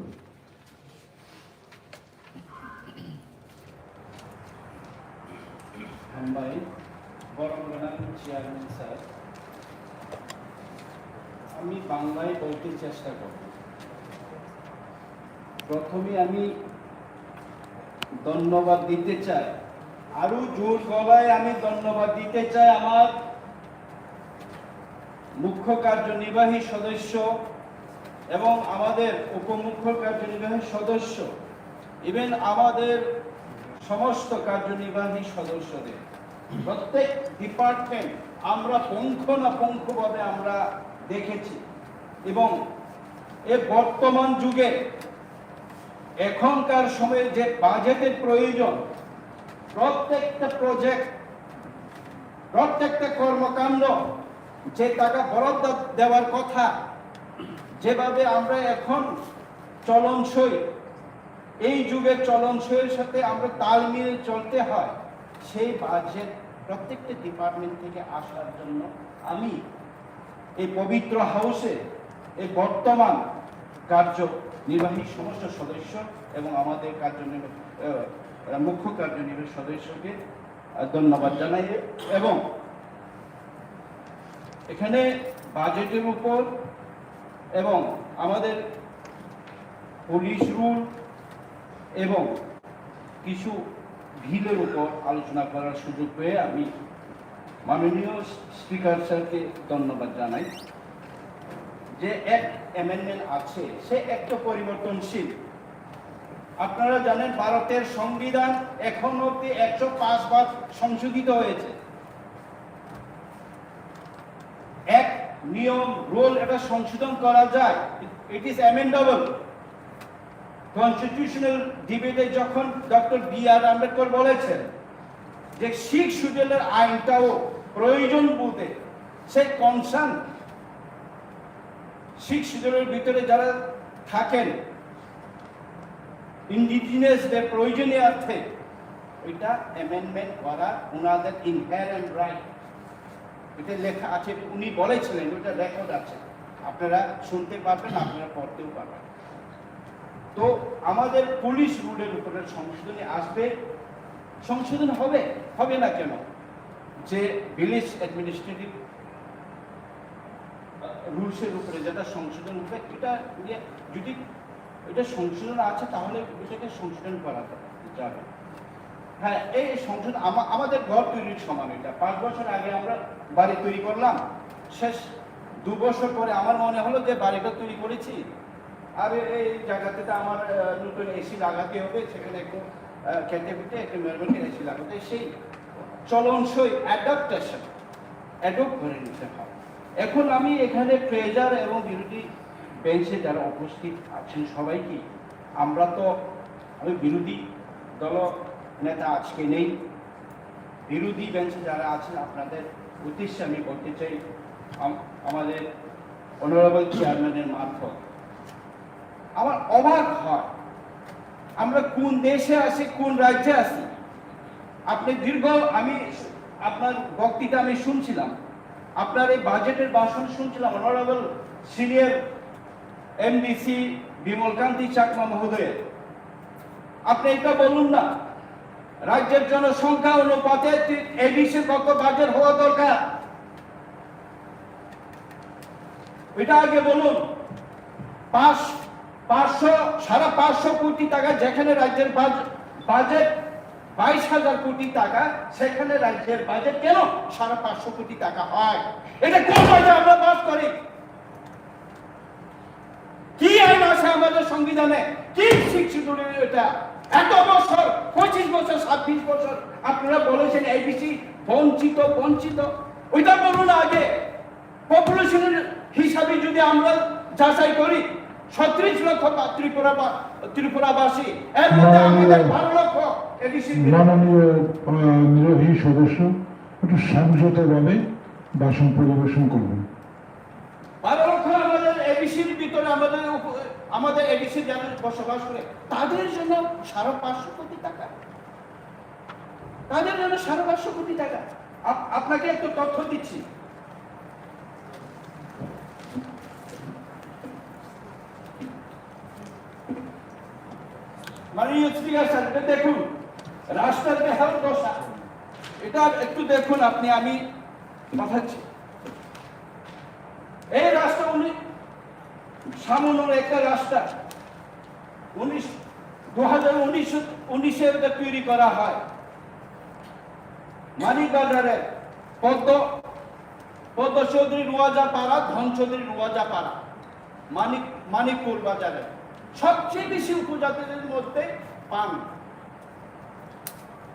Speaker 4: Hambai, বরংগানার চেয়ারম্যান স্যার, আমি বাংলায় বলতে চেষ্টা করব। প্রথমে আমি ধন্যবাদ দিতে চাই, আরো জোর গলায় আমি ধন্যবাদ দিতে চাই আমার মুখ্য কার্যনির্বাহী সদস্য এবং আমাদের উপমুখ্য কার্যনির্বাহী সদস্য, ইভেন আমাদের সমস্ত কার্যনির্বাহী সদস্যদের। প্রত্যেক ডিপার্টমেন্ট আমরা পুঙ্খানুপুঙ্খভাবে আমরা দেখেছি এবং এ বর্তমান যুগে এখনকার সময়ে যে বাজেটের প্রয়োজন, প্রত্যেকটা প্রজেক্ট, প্রত্যেকটা কর্মকাণ্ড যে টাকা বরাদ্দ দেওয়ার কথা, যেভাবে আমরা এখন চলনসই, এই যুগের চলনসইয়ের সাথে আমরা তাল মিলিয়ে চলতে হয়, সেই বাজেট প্রত্যেকটা ডিপার্টমেন্ট থেকে আসার জন্য আমি এই পবিত্র হাউসে এই বর্তমান কার্যনির্বাহী সমস্ত সদস্য এবং আমাদের মুখ্য কার্যনির্বাহী সদস্যকে ধন্যবাদ জানাই। এবং এখানে বাজেটের উপর এবং আমাদের পুলিশ রুল এবং কিছু বিলের উপর আলোচনা করার সুযোগ পেয়ে আমি মাননীয় স্পিকার স্যারকে ধন্যবাদ জানাই। যে অ্যাক্ট অ্যামেন্ডমেন্ট আছে সে একটা পরিবর্তনশীল। আপনারা জানেন ভারতের সংবিধান এখন অব্দি 105 বার সংশোধিত হয়েছে। এক নিয়ম রুল এটা সংশোধন করা যায়, ইট ইজ অ্যামেন্ডেবল। কনস্টিটিউশনাল ডিবেটে যখন ডক্টর বি.আর. আম্বেদকর বলেছেন যে শিখ শিডিউলের আইনটাও প্রয়োজন বলতে, সেই কনসার্ন শিখ শিডিউলের ভিতরে যারা থাকেন ইন্ডিজিনিয়াসদের প্রয়োজনীয়ার্থে ওইটা অ্যামেন্ডমেন্ট করা ওনাদের ইনহেরেন্ট রাইট। এটা লেখা আছে, উনি বলেছিলেন, ওইটা রেকর্ড আছে, আপনারা শুনতে পারবেন, আপনারা পড়তেও পারবেন। তো আমাদের পুলিশ রুলের উপরে সংশোধনী আসবে, সংশোধন হবে, হবে না কেন? যে ভিলেজ অ্যাডমিনিস্ট্রেটিভ রুলসের উপরে যেটা সংশোধন হবে, এটা যদি এটা সংশোধন আছে তাহলে এটাকে সংশোধন করা যাবে। হ্যাঁ, এই সংশোধন আমাদের ঘর তৈরির সমান। এটা 5 বছর আগে আমরা বাড়ি তৈরি করলাম, শেষ 2 বছর পরে আমার মনে হলো যে বাড়িটা তৈরি করেছি, আর এই জায়গাতে তো আমার নতুন এসি লাগাতে হবে, সেখানে একটু খেতে পিঠে একটু মেরমেন্টের এসি লাগাতে, সেই চলনসই অ্যাডাপ্টেশন অ্যাডপ্ট করে নিতে হয়। এখন আমি এখানে ট্রেজার এবং বিরোধী বেঞ্চে যারা উপস্থিত আছেন সবাইকে, আমরা তো, আমি বিরোধী দল নেতা আজকে নেই, বিরোধী বেঞ্চে যারা আছেন আপনাদের উদ্দেশ্যে আমি বলতে চাই, আমাদের অনারেবল চেয়ারম্যানের মারফত আমার অবাক হয়, আমরা কোন দেশে আছি, কোন রাজ্যে আছি। আপনি আমি আপনার বক্তৃতা আমি শুনছিলাম, আপনার এই বাজেটের ভাষণ শুনছিলাম অনারেবল সিনিয়র এমডিসি বিমল কান্তি চাকমা মহোদয়ের। আপনি এটা বলুন না, রাজ্যের জনসংখ্যা অনুপাতে এডিসির কত বাজেট হওয়া দরকার, এটা আগে বলুন। 500 কোটি টাকা যেখানে রাজ্যের বাজেট 22,000 কোটি টাকা, সেখানে রাজ্যের বাজেট কেন 550 কোটি টাকা হয়? এটা কোন বাজেট আমরা পাস করি? কি আইন আছে আমাদের সংবিধানে? কি শিক্ষিত এটা? এত বছর, 25 বছর, 26 বছর আপনারা বলেছেন এবিসি বঞ্চিত, ওইটা বলুন আগে। পপুলেশনের হিসাবে যদি আমরা যাচাই করি, 36 লক্ষ ত্রিপুরাবাসী, এর মধ্যে আমাদের 12 লক্ষ এবিসি।
Speaker 2: মাননীয় নিরোহী সদস্য একটু সংযতভাবে ভাষণ পরিবেশন করবেন।
Speaker 4: 12 লক্ষ আমাদের এবিসির ভিতরে, আমাদের এবিসি যারা বসবাস করে তাদের জন্য 550 কোটি টাকা, তাদের জন্য 550 কোটি টাকা। আপনাকে একটু তথ্য দিচ্ছি। মাননীয় স্পিকার স্যার, এটা দেখুন, রাষ্ট্রের বেহাল দশা, এটা একটু দেখুন আপনি, আমি পাঠাচ্ছি। এই রাষ্ট্র সামান্য একটা রাষ্ট্র 2019 তৈরি করা হয়। মানিকবাজারে পদ্ম চৌধুরী রুয়াজা পাড়া, ধন চৌধুরী রুয়াজা পাড়া, মানিকপুর বাজারে সবচেয়ে বেশি উপজাতিদের মধ্যে পান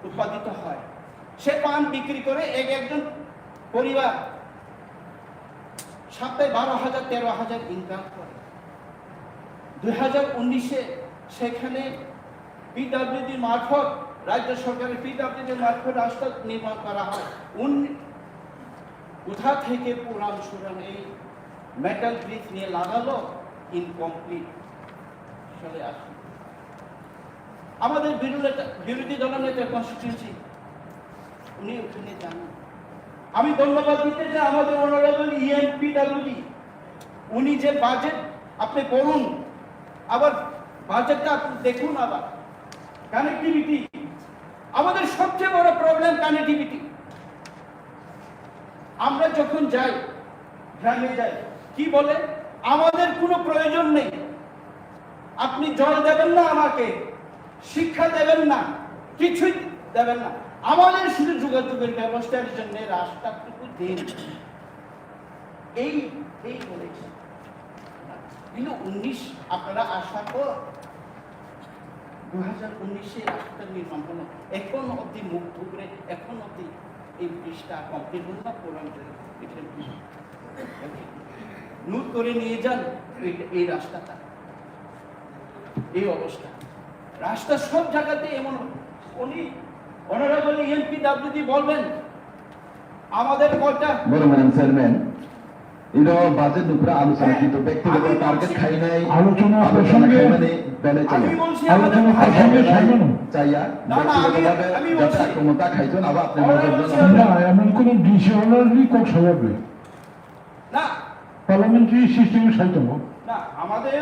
Speaker 4: উৎপাদিত হয়। সে পান বিক্রি করে একজন পরিবার সপ্তাহে 12,000 13,000 ইনকাম করে। 2019 সেখানে পিডব্লিউডি মারফত, রাজ্য সরকারের পিডব্লিউডি মারফত রাস্তা নির্মাণ করা হয়। কোথা থেকে পুরান সুরান এই মেটাল ব্রিজ নিয়ে লাগালো? ইনকমপ্লিট চলে আসে। আমাদের বিরোধী দলনেতার কনস্টিটিউয়েন্সি, উনি ওখানে জানেন। আমি ধন্যবাদ দিতে চাই আমাদের অনারেবল ইএমপিডব্লিউডি, উনি যে বাজেট আপনি বলুন, আবার বাজেটটা আপনি দেখুন। আবার কানেক্টিভিটি, আমাদের সবচেয়ে বড় প্রবলেম কানেক্টিভিটি। আমরা যখন যাই, গ্রামে যাই, কি বলে? আমাদের কোনো প্রয়োজন নেই, আপনি জল দেবেন না, আমাকে শিক্ষা দেবেন না, কিছুই দেবেন না, আমাদের শুধু যোগাযোগের ব্যবস্থার জন্য রাস্তাটুকু দিন। এই বলেছে কিন্তু 19 আপনারা আসার পর 2019-এ রাস্তাটা নির্মাণ হলো, এখন অব্দি মুখ ধুবড়ে, এখন অব্দি এই ব্রিজটা কমপ্লিট হলো না। নোট করে নিয়ে যান এই রাস্তাটা, এই অবস্থা। রাস্তা সব জায়গাতে এমন। উনি অনারেবল এমপি ডাব্লিউডি বলবেন আমাদের কয়টা
Speaker 1: বড় ম্যাডাম চেয়ারম্যান এটা বাজেট উপরে আলোচনা কিন্তু ব্যক্তিগত টার্গেট খাই নাই
Speaker 2: আলোচনা প্রসঙ্গে
Speaker 1: মানে বেলে চাই
Speaker 4: আমি বলছি
Speaker 2: আলোচনা প্রসঙ্গে সাজানো
Speaker 1: চাইয়া
Speaker 4: না, না, আমি বলছি।
Speaker 1: যাতে ক্ষমতা খাইছেন আবার আপনি
Speaker 2: না এমন কোন ডিসঅর্ডারলি কোর্ট হবে
Speaker 4: না
Speaker 2: পার্লামেন্টারি সিস্টেমে সাইতে হবে
Speaker 4: না, আমাদের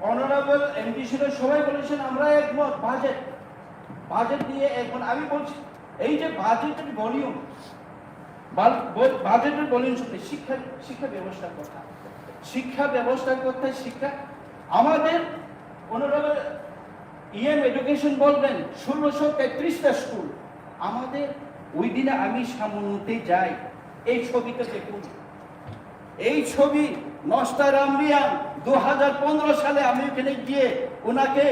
Speaker 4: অনারেবল এমপি ছিল, সবাই বলেছেন আমরা একমত। বাজেট দিয়ে এখন আমি বলছি এই যে বাজেটের ভলিউম, বাজেটের ভলিউম শুনে শিক্ষা ব্যবস্থার কথা, শিক্ষা আমাদের অনারেবল এডুকেশন বলবেন 1633টা স্কুল আমাদের। ওই দিনে আমি সামনেতে যাই, এই ছবিটা দেখুন, এই ছবি নস্তারাম রিয়ান 2015 সালে আমি ওখানে গিয়ে ওনাকে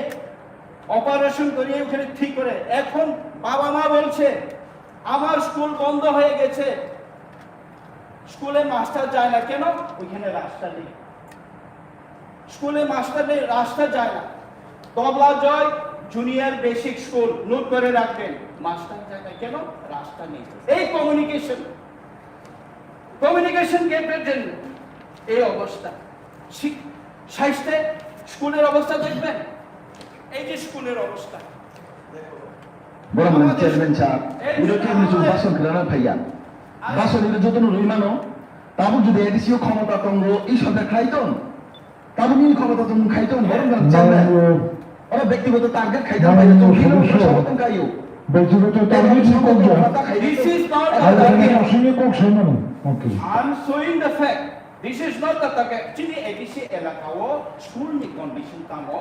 Speaker 4: অপারেশন করিয়ে ওখানে ঠিক করে। এখন বাবা মা বলছে আমার স্কুল বন্ধ হয়ে গেছে, স্কুলে মাস্টার যায় না। কেন? ওইখানে রাস্তা নেই, স্কুলে মাস্টার নেই, রাস্তা যায় না। তবলা জয় জুনিয়র বেসিক স্কুল, নোট করে রাখবেন, মাস্টার যায় না। কেন? রাস্তা নেই। এই কমিউনিকেশন গ্যাপের জন্য এই অবস্থা। স্বাস্থ্যে স্কুলের অবস্থা দেখবেন, এই যে স্কুলের অবস্থা।
Speaker 1: বড় ম্যাডাম চেয়ারম্যান সাহেব এটা কি কিছু বাসন খেলানো ভাইয়া বাসন এটা যত রইমানো তারপর যদি এডিসিও ক্ষমতা তঙ্গ এই সরকার খাইতন তারপর নিন ক্ষমতা তঙ্গ খাইতন বড় ম্যাডাম চেয়ারম্যান ওরা ব্যক্তিগত টার্গেট খাইতাম ভাইয়া তো কিলো সবতন খাইও
Speaker 2: ব্যক্তিগত টার্গেট কোক যায়
Speaker 4: This is not the
Speaker 2: আলোচনা
Speaker 4: target.
Speaker 2: প্রসঙ্গে কোক সাজানো ওকে
Speaker 4: I'm showing the fact. This is not the target. Actually, ABC এলাকাও স্কুল নি কন্ডিশন তামো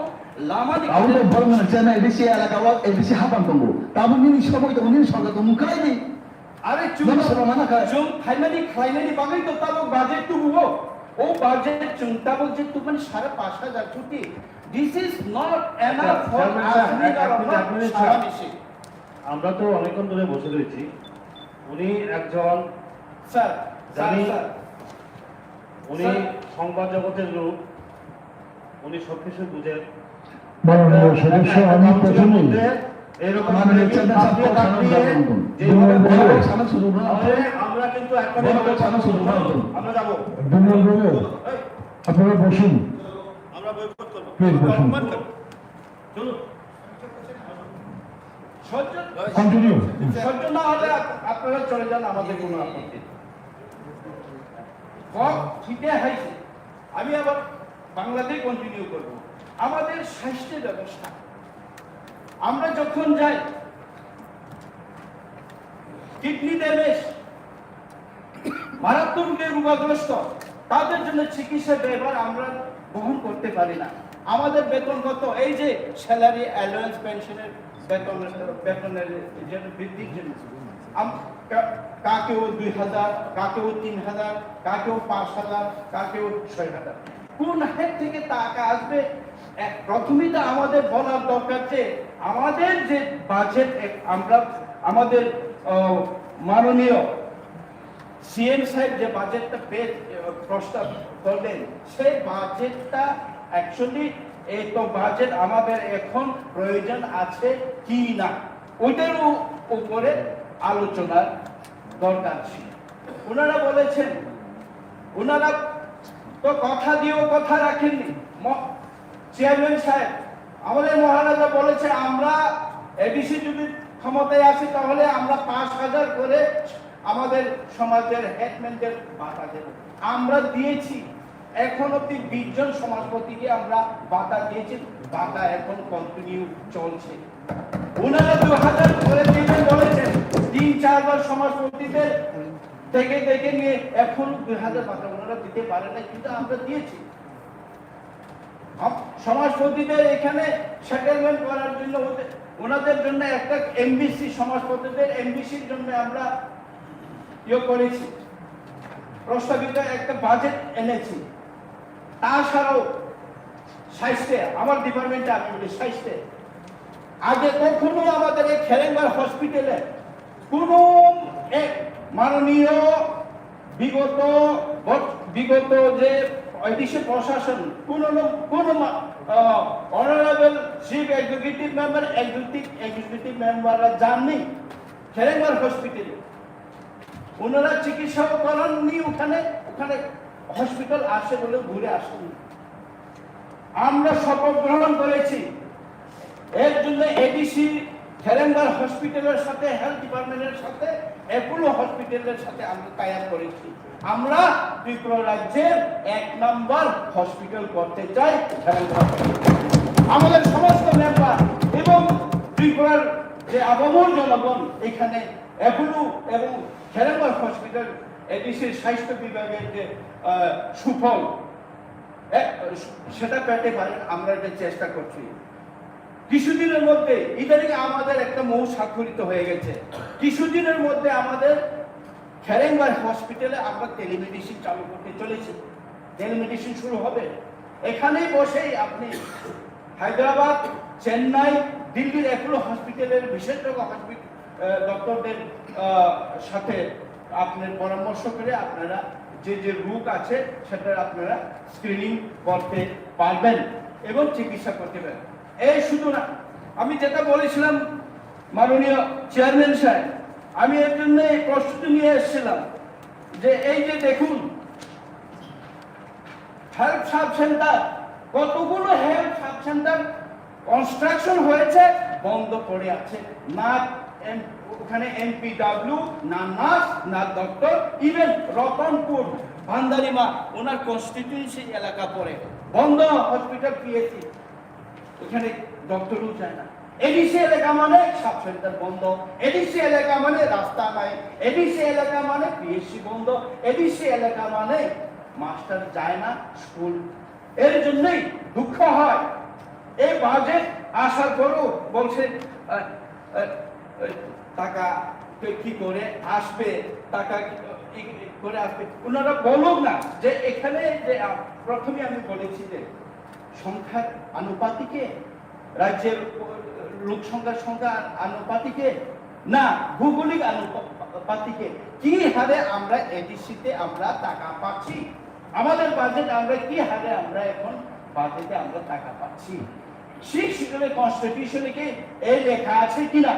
Speaker 4: লামা দি
Speaker 1: আউট বড় ম্যাডাম চেয়ারম্যান এডিসি এলাকা এডিসি হাবান তঙ্গ তারপর নিন সময় তো নিন সরকার তো মুখাই নেই
Speaker 4: আরে
Speaker 1: Nung sa mga naka-
Speaker 4: চুম ফাইনালি বাগাই তো তাবো বাজেট টু বুবো ও বাজেট চুম তাবো যে তো মানে 5,500 কোটি। This is not enough for সারা দেশে।
Speaker 3: আমরা তো অনেকক্ষণ ধরে বসে রয়েছি, উনি একজন
Speaker 4: স্যার
Speaker 3: জানি
Speaker 4: স্যার
Speaker 3: উনি সংবাদ জগতের লোক, উনি সবকিছু বুঝেন।
Speaker 2: মাননীয় সদস্য আমি প্রথমেই
Speaker 3: এরকম
Speaker 1: মাননীয় চেয়ারম্যান সাহেব
Speaker 3: আপনি
Speaker 1: সামনে
Speaker 3: দিয়ে
Speaker 1: যাবেন
Speaker 3: যেভাবে
Speaker 1: বড়
Speaker 3: বলেন,
Speaker 1: সামনে শুরু না
Speaker 3: তাহলে আমরা কিন্তু একটা
Speaker 1: বড় সামনে শুরু না
Speaker 3: আমরা যাবো,
Speaker 2: বিমল বাবু আপনারা বসুন
Speaker 3: আমরা বয়কট করবো,
Speaker 2: প্লিজ বসুন
Speaker 3: চলুন।
Speaker 4: সহ্য
Speaker 2: কন্টিনিউ
Speaker 4: সহ্য না হলে আপনারা চলে যান, আমাদের কোনো আপত্তি নেই। ঠিকই হাইছে, আমি আবার বাংলাতেই কন্টিনিউ করব। আমাদের স্বাস্থ্য ব্যবস্থা, আমরা যখন যাই কিডনি ড্যামেজ, মারাত্মক রোগাগ্রস্ত, তাদের জন্য চিকিৎসা ব্যয়ভার আমরা বহন করতে পারি না। আমাদের বেতন কত? এই যে স্যালারি অ্যালাউন্স পেনশনের বেতনের জন্য বৃদ্ধির জন্য কাকেও 2,000, কাকেও 3,000, কাকেও 5,000, কাকেও 6,000। কোন হাত থেকে টাকা আসবে? প্রথমেই তো আমাদের বলার দরকার যে আমাদের যে বাজেট আমরা আমাদের মাননীয় সিএম সাহেব যে বাজেটটা প্রস্তাব করলেন, সেই বাজেটটা অ্যাকচুয়ালি এই তো বাজেট আমাদের এখন প্রয়োজন আছে কি না ওইটার উপরে আলোচনার দরকার ছিল। ওনারা বলেছেন, ওনারা তো কথা দিয়েও কথা রাখেননি। চেয়ারম্যান সাহেব আমাদের মহারাজা বলেছে আমরা এডিসি যদি ক্ষমতায় আসি তাহলে আমরা 5,000 করে আমাদের সমাজের হেডম্যানদের ভাতা দেব। আমরা দিয়েছি, এখন অব্দি 20 জন সমাজপতিকে আমরা ভাতা দিয়েছি, ভাতা এখন কন্টিনিউ চলছে। ওনারা 2,000 করে দিবেন বলেছেন, 3-4 বার সমাজপতিদের দেখে নিয়ে এখন 2,000 ভাতা ওনারা দিতে পারে না, কিন্তু আমরা দিয়েছি। সমাজপতিদের এখানে সেটেলমেন্ট করার জন্য ওনাদের জন্য একটা এমবিসি, সমাজপতিদের এমবিসির জন্য আমরা করেছি, প্রস্তাবিত একটা বাজেট এনেছি। তাছাড়াও স্বাস্থ্যে, আমার ডিপার্টমেন্টে আমি বলি স্বাস্থ্যে, আগে কখনো আমাদের এই খেলেঙ্গার হসপিটালে কোনো এক মাননীয় বিগত যে এডিসি প্রশাসন কোন honourable chief executive member executive মেম্বাররা যাননি খেলেঙ্গার হসপিটালে, ওনারা চিকিৎসাও করাননি, ওখানে হসপিটাল আসে বলে ঘুরে আসেনি। আমরা শপথ গ্রহণ করেছি এর জন্য এডিসি খেলেঙ্গার হসপিটালের সাথে, হেলথ ডিপার্টমেন্টের সাথে, অ্যাপোলো হসপিটালের সাথে আমরা টাই করেছি। আমরা ত্রিপুরা রাজ্যের 1 নম্বর হসপিটাল করতে চাই খেলেঙ্গার। আমাদের সমস্ত মেম্বার এবং ত্রিপুরার যে আবমর জনগণ এখানে অ্যাপোলো এবং খেলেঙ্গার হসপিটাল এডিসির স্বাস্থ্য বিভাগের যে সুফল সেটা পেতে পারেন, আমরা এটা চেষ্টা করছি। কিছুদিনের মধ্যে ইদানিং আমাদের একটা মৌ স্বাক্ষরিত হয়ে গেছে, কিছুদিনের মধ্যে আমাদের খেলেঙ্গার হসপিটালে আমরা টেলিমেডিসিন চালু করতে চলেছি। টেলিমেডিসিন শুরু হবে, এখানেই বসেই আপনি হায়দ্রাবাদ, চেন্নাই, দিল্লির অ্যাপোলো হসপিটালের বিশেষজ্ঞ ডক্টরদের সাথে আপনার পরামর্শ করে আপনারা যে রোগ আছে সেটা আপনারা স্ক্রিনিং করতে পারবেন এবং চিকিৎসা করতে পারবেন। এই শুধু না, আমি যেটা বলেছিলাম মাননীয় চেয়ারম্যান সাহেব, আমি এর জন্য এই প্রস্তুতি নিয়ে এসেছিলাম যে এই যে দেখুন হেলথ সাব সেন্টার, কতগুলো হেলথ সাব সেন্টার কনস্ট্রাকশন হয়েছে, বন্ধ পড়ে আছে, না ওখানে এমপিডব্লিউ, না নার্স, না ডক্টর। ইভেন রতনপুর ভান্ডারিমা ওনার কনস্টিটিউয়েন্সি এলাকা পড়ে বন্ধ হসপিটাল, পিএসসি, ওখানে ডক্টরও চায় না। এডিসি এলাকা মানে সাব সেন্টার বন্ধ, এডিসি এলাকা মানে রাস্তা নাই, এডিসি এলাকা মানে পিএসসি বন্ধ, এডিসি এলাকা মানে মাস্টার যায় না স্কুল। এর জন্যই দুঃখ হয় এই বাজেট আসার পরও বলছে টাকা কি করে আসবে, টাকা করে আসবে। ওনারা বলুন না যে এখানে যে প্রথমে আমি বলেছি যে সংখ্যার আনুপাতিকে, রাজ্যের লোক সংখ্যার আনুপাতিকে না, ভৌগোলিক আনুপাতিকে কি হারে আমরা এডিসিতে আমরা টাকা পাচ্ছি, আমাদের বাজেট আমরা কি হারে আমরা এখন বাজেটে আমরা টাকা পাচ্ছি, শিক্ষিত কনস্টিটিউশনে কি এই লেখা আছে কিনা।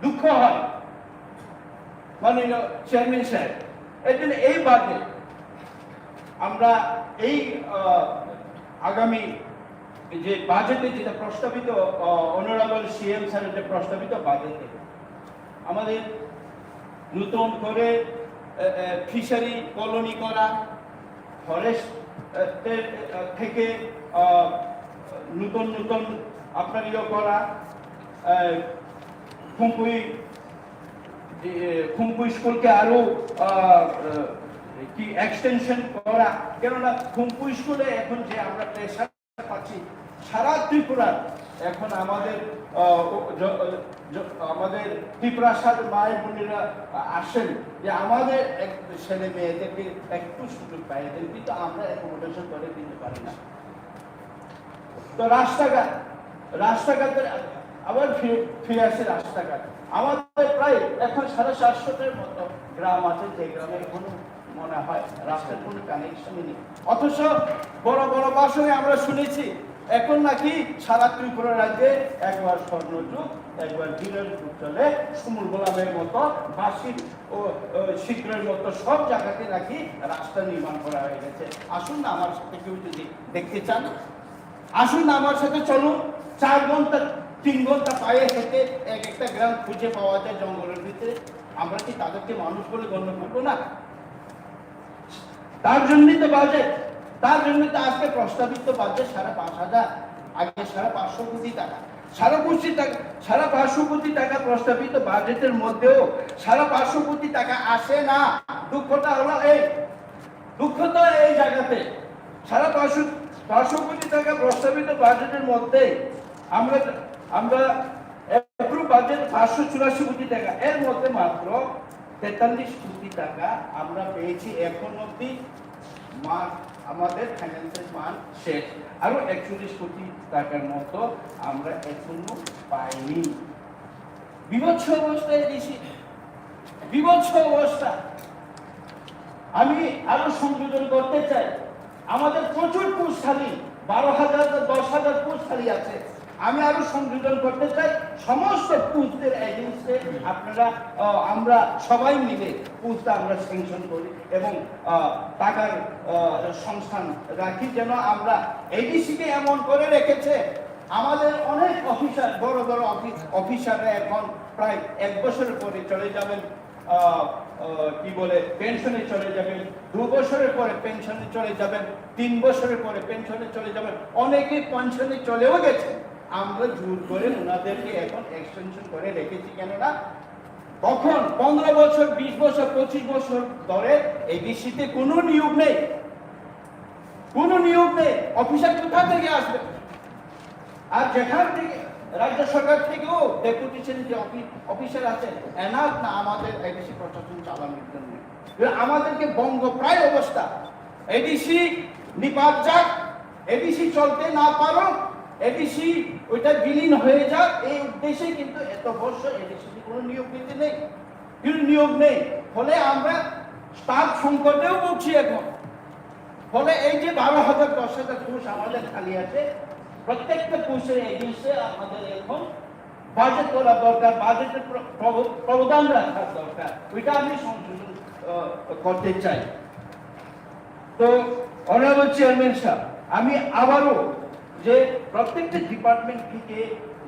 Speaker 4: দুঃখ হয় মাননীয় চেয়ারম্যান সাহেব, এর জন্য এই বাজেট আমরা এই আগামী যে বাজেটে যেটা প্রস্তাবিত অনারেবল সিএম স্যারের যে প্রস্তাবিত বাজেটে আমাদের নতুন করে ফিশারি কলোনি করা, ফরেস্ট থেকে নতুন আপনার করা, খুমপুই স্কুলকে আরো কি এক্সটেনশন করা, কেননা খুমপুই স্কুলে এখন যে আমরা প্রেসার পাচ্ছি সারা ত্রিপুরার, এখন আমাদের ত্রিপুরার মায়ের বোনেরা আসেন যে আমাদের ছেলে মেয়েদেরকে একটু সুযোগ পাইয়ে দেন, কিন্তু আমরা অ্যাকোমোডেশন করে দিতে পারি না। তো রাস্তাঘাটের আবার ফিরে আসে রাস্তাঘাট। আমাদের প্রায় এখন 750-এর মতো গ্রাম আছে যে গ্রামে এখনো মনে হয় রাস্তার কোনো কানেকশনই নেই, অথচ বড় বড় ভাষণে আমরা শুনেছি এখন নাকি সারা ত্রিপুরা রাজ্যে একবার স্বর্ণযুগ, একবার হীরের যুগ চলে, সুমুল গোলামের মতো, বাসির ও শীঘ্রের মতো সব জায়গাতে নাকি রাস্তা নির্মাণ করা হয়ে গেছে। আসুন না আমার সাথে কেউ যদি দেখতে চান, আসুন না আমার সাথে চলুন, 4 ঘন্টা 3 ঘন্টা পায়ে হেঁটে একটা গ্রাম খুঁজে পাওয়া যায় জঙ্গলের ভিতরে, আমরা কি তাদেরকে মানুষ বলে গণ্য করবো না? তার জন্যই তো বাজেট, তার জন্য তো আজকে প্রস্তাবিত বাজেট 5,500, আগে 550 কোটি টাকা, 550 কোটি টাকা প্রস্তাবিত বাজেটের মধ্যেও 550 কোটি টাকা আসে না। দুঃখটা হলো এই জায়গাতে 550 কোটি টাকা প্রস্তাবিত বাজেটের মধ্যে আমরা অ্যাপ্রুভ বাজেট 584 কোটি টাকা, এর মধ্যে মাত্র 43 কোটি টাকা আমরা পেয়েছি এখন অব্দি। আমাদের ফাইন্যান্সের মান শেষ। আরো 41 কোটি টাকার মতো আমরা এখনো পাইনি। বিভৎস অবস্থায় দিছি, বিভৎস অবস্থা। আমি আরো সংযোজন করতে চাই। আমাদের প্রচুর পুষ্খালী, 12,000 10,000 পুষ্খালী আছে। আমি আরো সংযোজন করতে চাই। সমস্ত পুষ্টের এজেন্সি আপনারা আমরা সবাই মিলে পুষ্টা আমরা স্যাংশন করি এবং টাকার সংস্থান রাখি, যেন আমরা এডিসিকে এমন করে রেখেছে। আমাদের অনেক অফিসার, বড় বড় অফিসাররা এখন প্রায় 1 বছরের পরে চলে যাবেন, কি বলে পেনশনে চলে যাবেন, 2 বছরের পরে পেনশনে চলে যাবেন, 3 বছরের পরে পেনশনে চলে যাবেন, অনেকে পেনশনে চলেও গেছে। আমরা জোর করে ওনাদেরকে এখন এক্সটেনশন করে রেখেছি, কেননা তখন 15 বছর, 20 বছর, 25 বছর ধরে এডিসিতে কোনো নিয়োগ নেই, কোনো নিয়োগ নেই। অফিসার কোথা থেকে আসবে? আর যেখান থেকে রাজ্য সরকার থেকেও ডেপুটেশন যে অফিসার আছে, এনাফ না আমাদের এডিসি প্রশাসন চালানোর জন্য। আমাদেরকে বঙ্গপ্রায় অবস্থা, এডিসি নিপাত যাক, এডিসি চলতে না পারো, এডিসি ওইটা বিলীন হয়ে যাক, এই উদ্দেশ্যে কিন্তু এত বছর এডিসি কোনো নিয়োগ দিতে নেই, কিন্তু নিয়োগ নেই। ফলে আমরা স্টাফ সংকটেও ভুগছি এখন। ফলে এই যে 12,000 10,000 পোস্ট আমাদের খালি আছে, প্রত্যেকটা পোস্টের এগেইনস্টে আমাদের এখন বাজেট করা দরকার, বাজেটের প্রবধান রাখার দরকার। ওইটা আমি সংশোধন করতে চাই। তো অনারেবল চেয়ারম্যান সাহেব, আমি আবারও যে প্রত্যেকটা ডিপার্টমেন্ট থেকে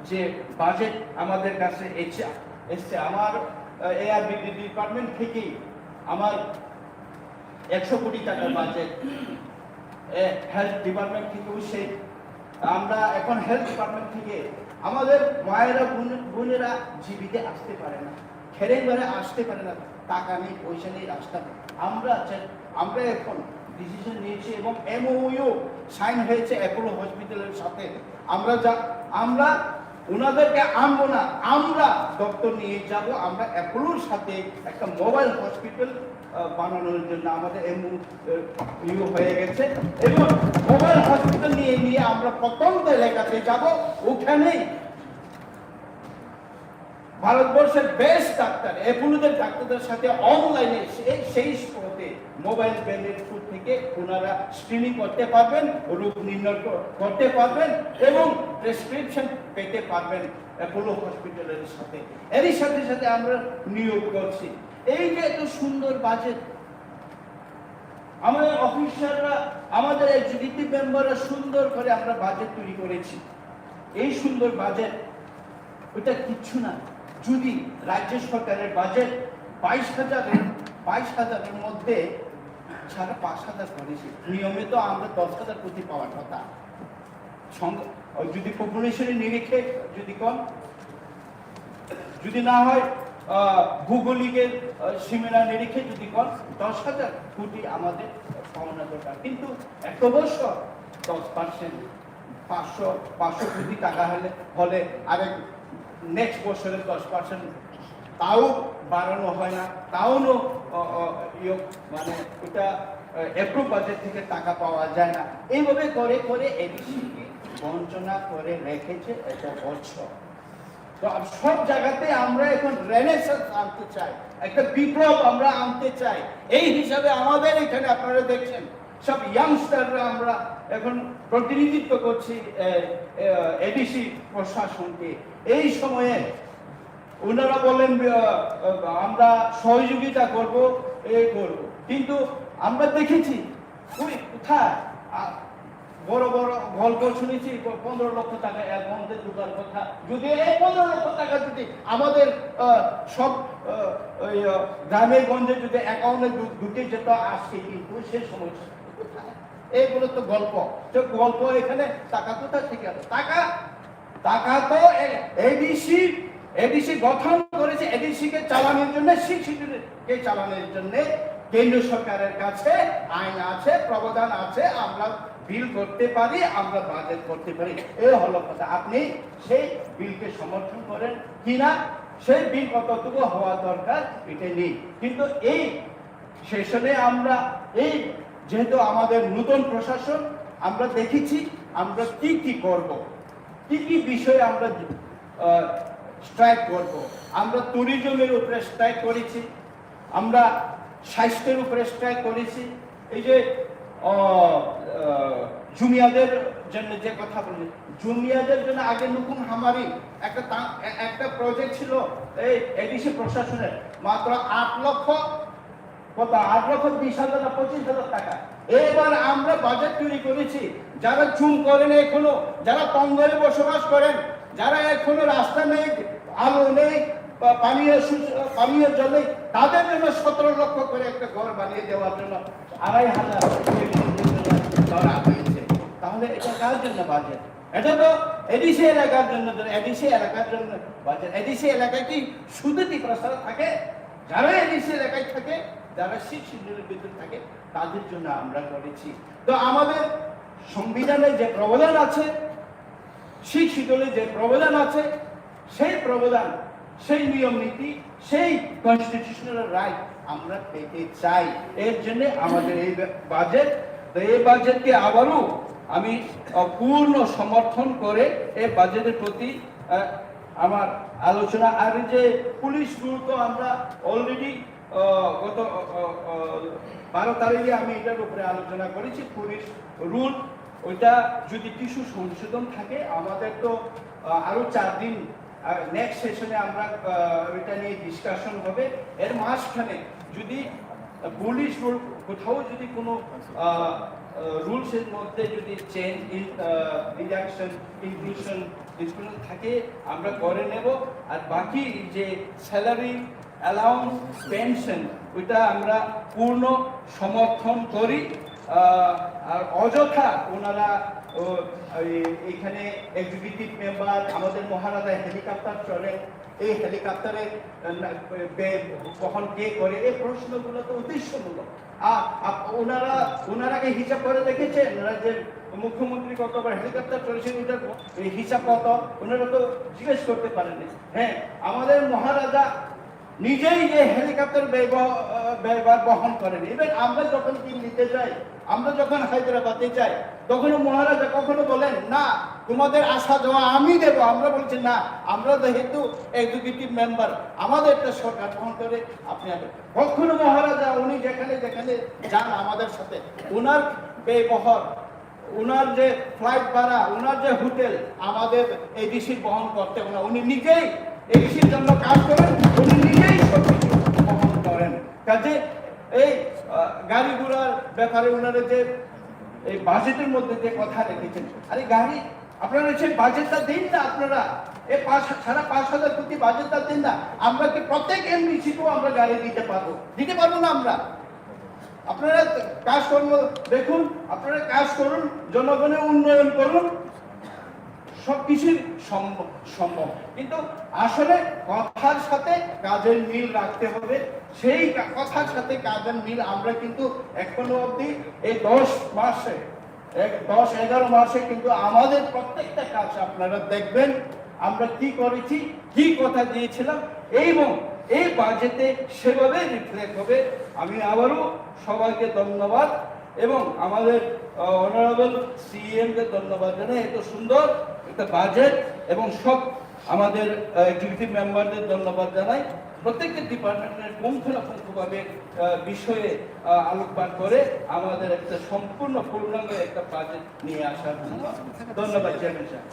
Speaker 4: যে বাজেট আমাদের কাছে এসছে, আমার এআরবিডি ডিপার্টমেন্ট থেকে আমার 100 কোটি টাকার বাজেট, হেলথ ডিপার্টমেন্ট থেকেও সেই। আমরা এখন হেলথ ডিপার্টমেন্ট থেকে আমাদের মায়েরা বোনেরা জীবিতে আসতে পারে না, খেরে ঘরে আসতে পারে না, টাকা নেই, পয়সা নেই, রাস্তা নেই। আমরা এখন ডিসিশন নিয়েছি এবং এমওইউ সাইন হয়েছে অ্যাপোলো হসপিটালের সাথে। আমরা ওনাদেরকে আনবো না, আমরা দপ্তর নিয়ে যাব। আমরা অ্যাপোলোর সাথে একটা মোবাইল হসপিটাল বানানোর জন্য আমাদের এমওইউ হয়ে গেছে এবং মোবাইল হসপিটাল নিয়ে আমরা প্রত্যন্ত এলাকাতে যাব। ওখানে ভারতবর্ষের বেস্ট ডাক্তার, অ্যাপোলোদের ডাক্তারদের সাথে অনলাইনে সেই স্পটে মোবাইল ব্যান্ডের থ্রু থেকে ওনারা স্ক্রিনিং করতে পারবেন, রোগ নির্ণয় করতে পারবেন এবং প্রেসক্রিপশন পেতে পারবেন অ্যাপোলো হসপিটালের সাথে। এরই সাথে সাথে আমরা নিয়োগ করছি। এই যে এত সুন্দর বাজেট, আমাদের অফিসাররা, আমাদের এক্সিকিউটিভ মেম্বাররা সুন্দর করে আমরা বাজেট তৈরি করেছি। এই সুন্দর বাজেট ওটা কিচ্ছু না যদি রাজ্য সরকারের বাজেট 22,000-এর মধ্যে 5,500 করেছি। নিয়মিত আমরা 10,000 কোটি পাওয়ার কথা। যদি পপুলেশনের নিরিখে যদি কম, যদি না হয় ভৌগোলিকের সীমানা নিরিখে যদি কম, 10,000 কোটি আমাদের পাওনা দরকার। কিন্তু এত বছর 10%, 500 কোটি টাকা হলে আরেক নেক্সট বছরের 10%, তাও বাড়ানো হয় না, তাও মানে ওটা অ্যাপ্রুভ বাজেট থেকে টাকা পাওয়া যায় না। এইভাবে করে করে এডিসিকে বঞ্চনা করে রেখেছে এত বছর। তো সব জায়গাতে আমরা এখন রেনেসান্স আনতে চাই, একটা বিপ্লব আমরা আনতে চাই। এই হিসাবে আমাদের এখানে আপনারা দেখছেন সব ইয়াংস্টাররা আমরা এখন প্রতিনিধিত্ব করছি এডিসি প্রশাসনকে। এই সময়ে ওনারা বলেন আমরা সহযোগিতা করব, কিন্তু আমরা দেখেছি কোথায় বড় বড় গল্প শুনেছি 15 লক্ষ টাকা অ্যাকাউন্টে ঢোকার কথা। যদি এই 15 লক্ষ টাকা যদি আমাদের সব গ্রামে গঞ্জে যদি অ্যাকাউন্টে ঢুকে যেত আজকে, কিন্তু সে সমস্যা কোথায়? এইগুলো তো গল্প, গল্প। এখানে টাকা কোথা থেকে আসে? টাকা তো এডিসি গঠন করেছে এডিসিকে চালানোর জন্য, শিক্ষিতকে চালানোর জন্য। কেন্দ্র সরকারের কাছে আইন আছে, প্রবধান আছে, আমরা বিল করতে পারি, আমরা বাজেট করতে পারি। এই হলো কথা। আপনি সেই বিলকে সমর্থন করেন কিনা, সেই বিল কতটুকু হওয়া দরকার এটা নেই। কিন্তু এই সেশনে আমরা এই যেহেতু আমাদের নতুন প্রশাসন, আমরা দেখেছি আমরা কি কি করব, কি কি বিষয়ে আমরা স্ট্রাইক করব। আমরা ট্যুরিজমের উপরে স্ট্রাইক করেছি, আমরা স্বাস্থ্যের উপরে স্ট্রাইক করেছি, এই যে জুমিয়াদের জন্য যে কথা বলি, জুমিয়াদের জন্য আগে নুকুম হামারি একটা প্রজেক্ট ছিল এই এডিসি প্রশাসনের, মাত্র 8,20,000 টাকা। এবার আমরা বাজেট তৈরি করেছি, যারা চুম করেন এখনো, যারা পঙ্গলে বসবাস করেন, যারা এখনো রাস্তা নেই, আলো নেই, পানীয় জল নেই, তাদের জন্য 17 লক্ষ করে একটা ঘর বানিয়ে দেওয়ার জন্য 2,500 হয়েছে। তাহলে এটা কার জন্য বাজেট? এটা তো এডিসি এলাকার জন্য, এডিসি এলাকার জন্য বাজেট। এডিসি এলাকায় কি শুধু টিপ্রাসারা থাকে? যারা এডিসি এলাকায় থাকে, যারা শিখ শিডিউলের ভিতরে থাকে, তাদের জন্য আমরা করেছি। তো আমাদের সংবিধানে যে প্রবধান আছে, শিখ শিডিউলে যে প্রবধান আছে, সেই প্রবধান, সেই নিয়ম নীতি, সেই কনস্টিটিউশনাল রাইট আমরা পেতে চাই। এর জন্য আমাদের এই বাজেট। তো এই বাজেটকে আবারও আমি পূর্ণ সমর্থন করে এই বাজেটের প্রতি আমার আলোচনা। আর যে পুলিশ রুল তো আমরা অলরেডি গত 12 তারিখে আমি এটার উপরে আলোচনা করেছি। পুলিশ রুল ওইটা যদি কিছু সংশোধন থাকে, আমাদের তো আরো 4 দিন নেক্সট সেশনে আমরা এটা নিয়ে ডিসকাশন হবে। এর মাঝখানে যদি পুলিশ রুল কোথাও যদি কোনো রুলসের মধ্যে যদি চেঞ্জ, রিডাকশন, ইনক্লুশন থাকে, আমরা করে নেব। আর বাকি যে স্যালারি, অ্যালাউন্স, পেনশন, ওইটা আমরা পূর্ণ সমর্থন করি। আর অযথা ওনারা এখানে এক্সিকিউটিভ মেম্বার, আমাদের মহারাজা হেলিকপ্টার চলে, এই হেলিকপ্টারে কখন কে করে, এই প্রশ্নগুলো তো উদ্দেশ্যমূলক। ওনারা হিসাব করে দেখেছেন যে মুখ্যমন্ত্রী কতবার হেলিকপ্টার চলেছেন, ওটার হিসাব কত ওনারা তো জিজ্ঞেস করতে পারেনি। হ্যাঁ, আমাদের মহারাজা নিজেই যে হেলিকপ্টার ব্যয়ভার বহন করেন। এবার আমরা যখন দিল্লিতে যাই, আমরা যখন হায়দ্রাবাদে যাই, তখন মহারাজা কখনো বলেন না তোমাদের আসা যাওয়া আমি দেবো। আমরা বলছি না, আমরা যেহেতু এক্সিকিউটিভ মেম্বার, আমাদের একটা সরকার বহন করে, আপনি কখনো মহারাজা উনি যেখানে যেখানে যান আমাদের সাথে, ওনার ব্যয়বহর, ওনার যে ফ্লাইট ভাড়া, ওনার যে হোটেল, আমাদের এডিসি বহন করতে হবে না। উনি নিজেই এডিসির জন্য কাজ করেন, উনি নিজেই সবকিছু বহন করেন। কাজে এই গাড়ি ঘোড়ার ব্যাপারে ওনারা যে এই বাজেটের মধ্যে যে কথা রেখেছেন, আরে গাড়ি আপনারা সেই বাজেটটা দিন না, আপনারা এই 5,000 কোটি বাজেটটা দিন না। আমরা কি প্রত্যেক এমডিসিকেও আমরা গাড়ি দিতে পারবো না? আমরা আপনারা কাজ করুন, দেখুন, আপনারা কাজ করুন, জনগণের উন্নয়ন করুন, সবকিছুই সম্ভব। কিন্তু আসলে কথার সাথে কাজের মিল রাখতে হবে। সেই কথার সাথে কাজের মিল আমরা কিন্তু এখনো অবধি এই 10-11 মাসে কিন্তু আমাদের প্রত্যেকটা কাজ আপনারা দেখবেন আমরা কি করেছি, কি কথা দিয়েছিলাম, এবং এই বাজেটে সেভাবে রিফ্লেক্ট হবে। আমি আবারও সবাইকে ধন্যবাদ এবং আমাদের অনারেবল সিএম কে ধন্যবাদ জানাই। এত সুন্দর একটা বাজেট এবং সব আমাদের এক্সিকিউটিভ মেম্বারদের ধন্যবাদ জানাই। প্রত্যেকটা ডিপার্টমেন্টের পুঙ্খানুপুঙ্খভাবে বিষয়ে আলোকপাত করে আমাদের একটা সম্পূর্ণ পূর্ণাঙ্গ একটা বাজেট নিয়ে আসার জন্য ধন্যবাদ চেয়ারম্যান সাহেব।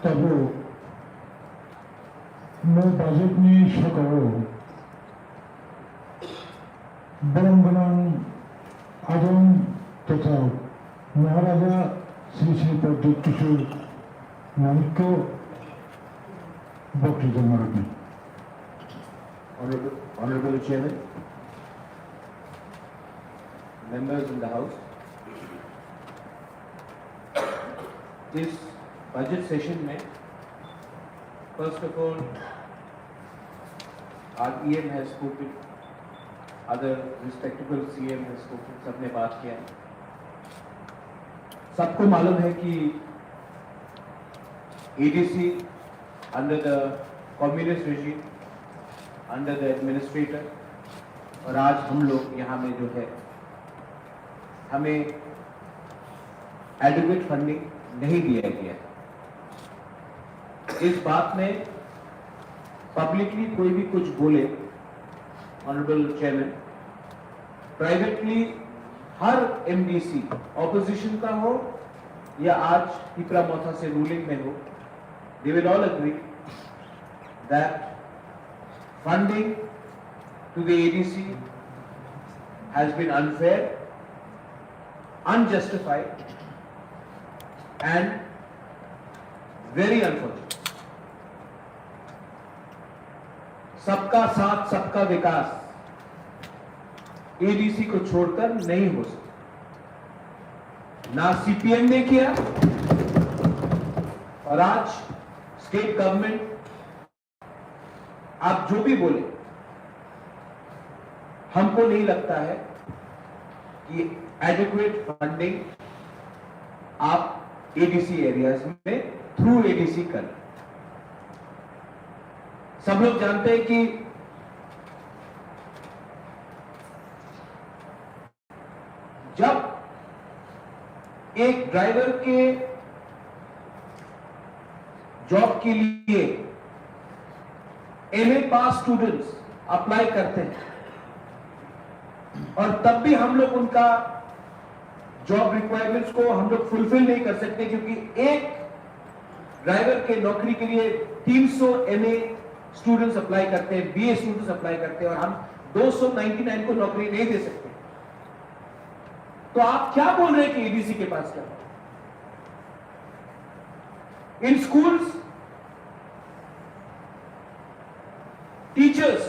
Speaker 2: তবে বাজেট নিয়ে সকাল বরং আদম তথা মহারাজা শ্রী শ্রী প্রদ্যোৎ কিশোর মানিক্য বক্তৃতা রাখবেন।
Speaker 5: Honorable Chairman, members in the House, this budget session में first of all our EM has spoken, other respectable CM has spoken, सबने बात किया। सबको मालूम है कि ADC under the communist regime under the administrator, और आज हम लोग यहाँ में जो है हमें adequate funding नहीं दिया गया। इस बात में पब्लिकली कोई भी कुछ बोले, ऑनरेबल चेयरमैन, प्राइवेटली हर एमडीसी ऑपोजिशन का हो या आज पिपरा मोथा से रूलिंग में हो, they will all agree that funding to the ADC has been unfair, unjustified and very unfortunate. सबका साथ सबका विकास एडीसी को छोड़कर नहीं हो सकता। ना सीपीएम ने किया और आज स्टेट गवर्नमेंट आप जो भी बोले, हमको नहीं लगता है कि एडिक्वेट फंडिंग आप एडीसी एरियाज में थ्रू एडीसी कर। सब लोग जानते हैं कि जब एक ड्राइवर के जॉब के लिए एमए पास स्टूडेंट्स अप्लाई करते हैं और तब भी हम लोग उनका जॉब रिक्वायरमेंट्स को हम लोग फुलफिल नहीं कर सकते, क्योंकि एक ड्राइवर के नौकरी के लिए 300 एमए स्टूडेंट्स अप्लाई करते हैं, बीए स्टूडेंट्स अप्लाई करते हैं और हम 299 को नौकरी नहीं दे सकते। तो आप क्या बोल रहे हैं कि एडीसी के पास क्या? इन स्कूल्स टीचर्स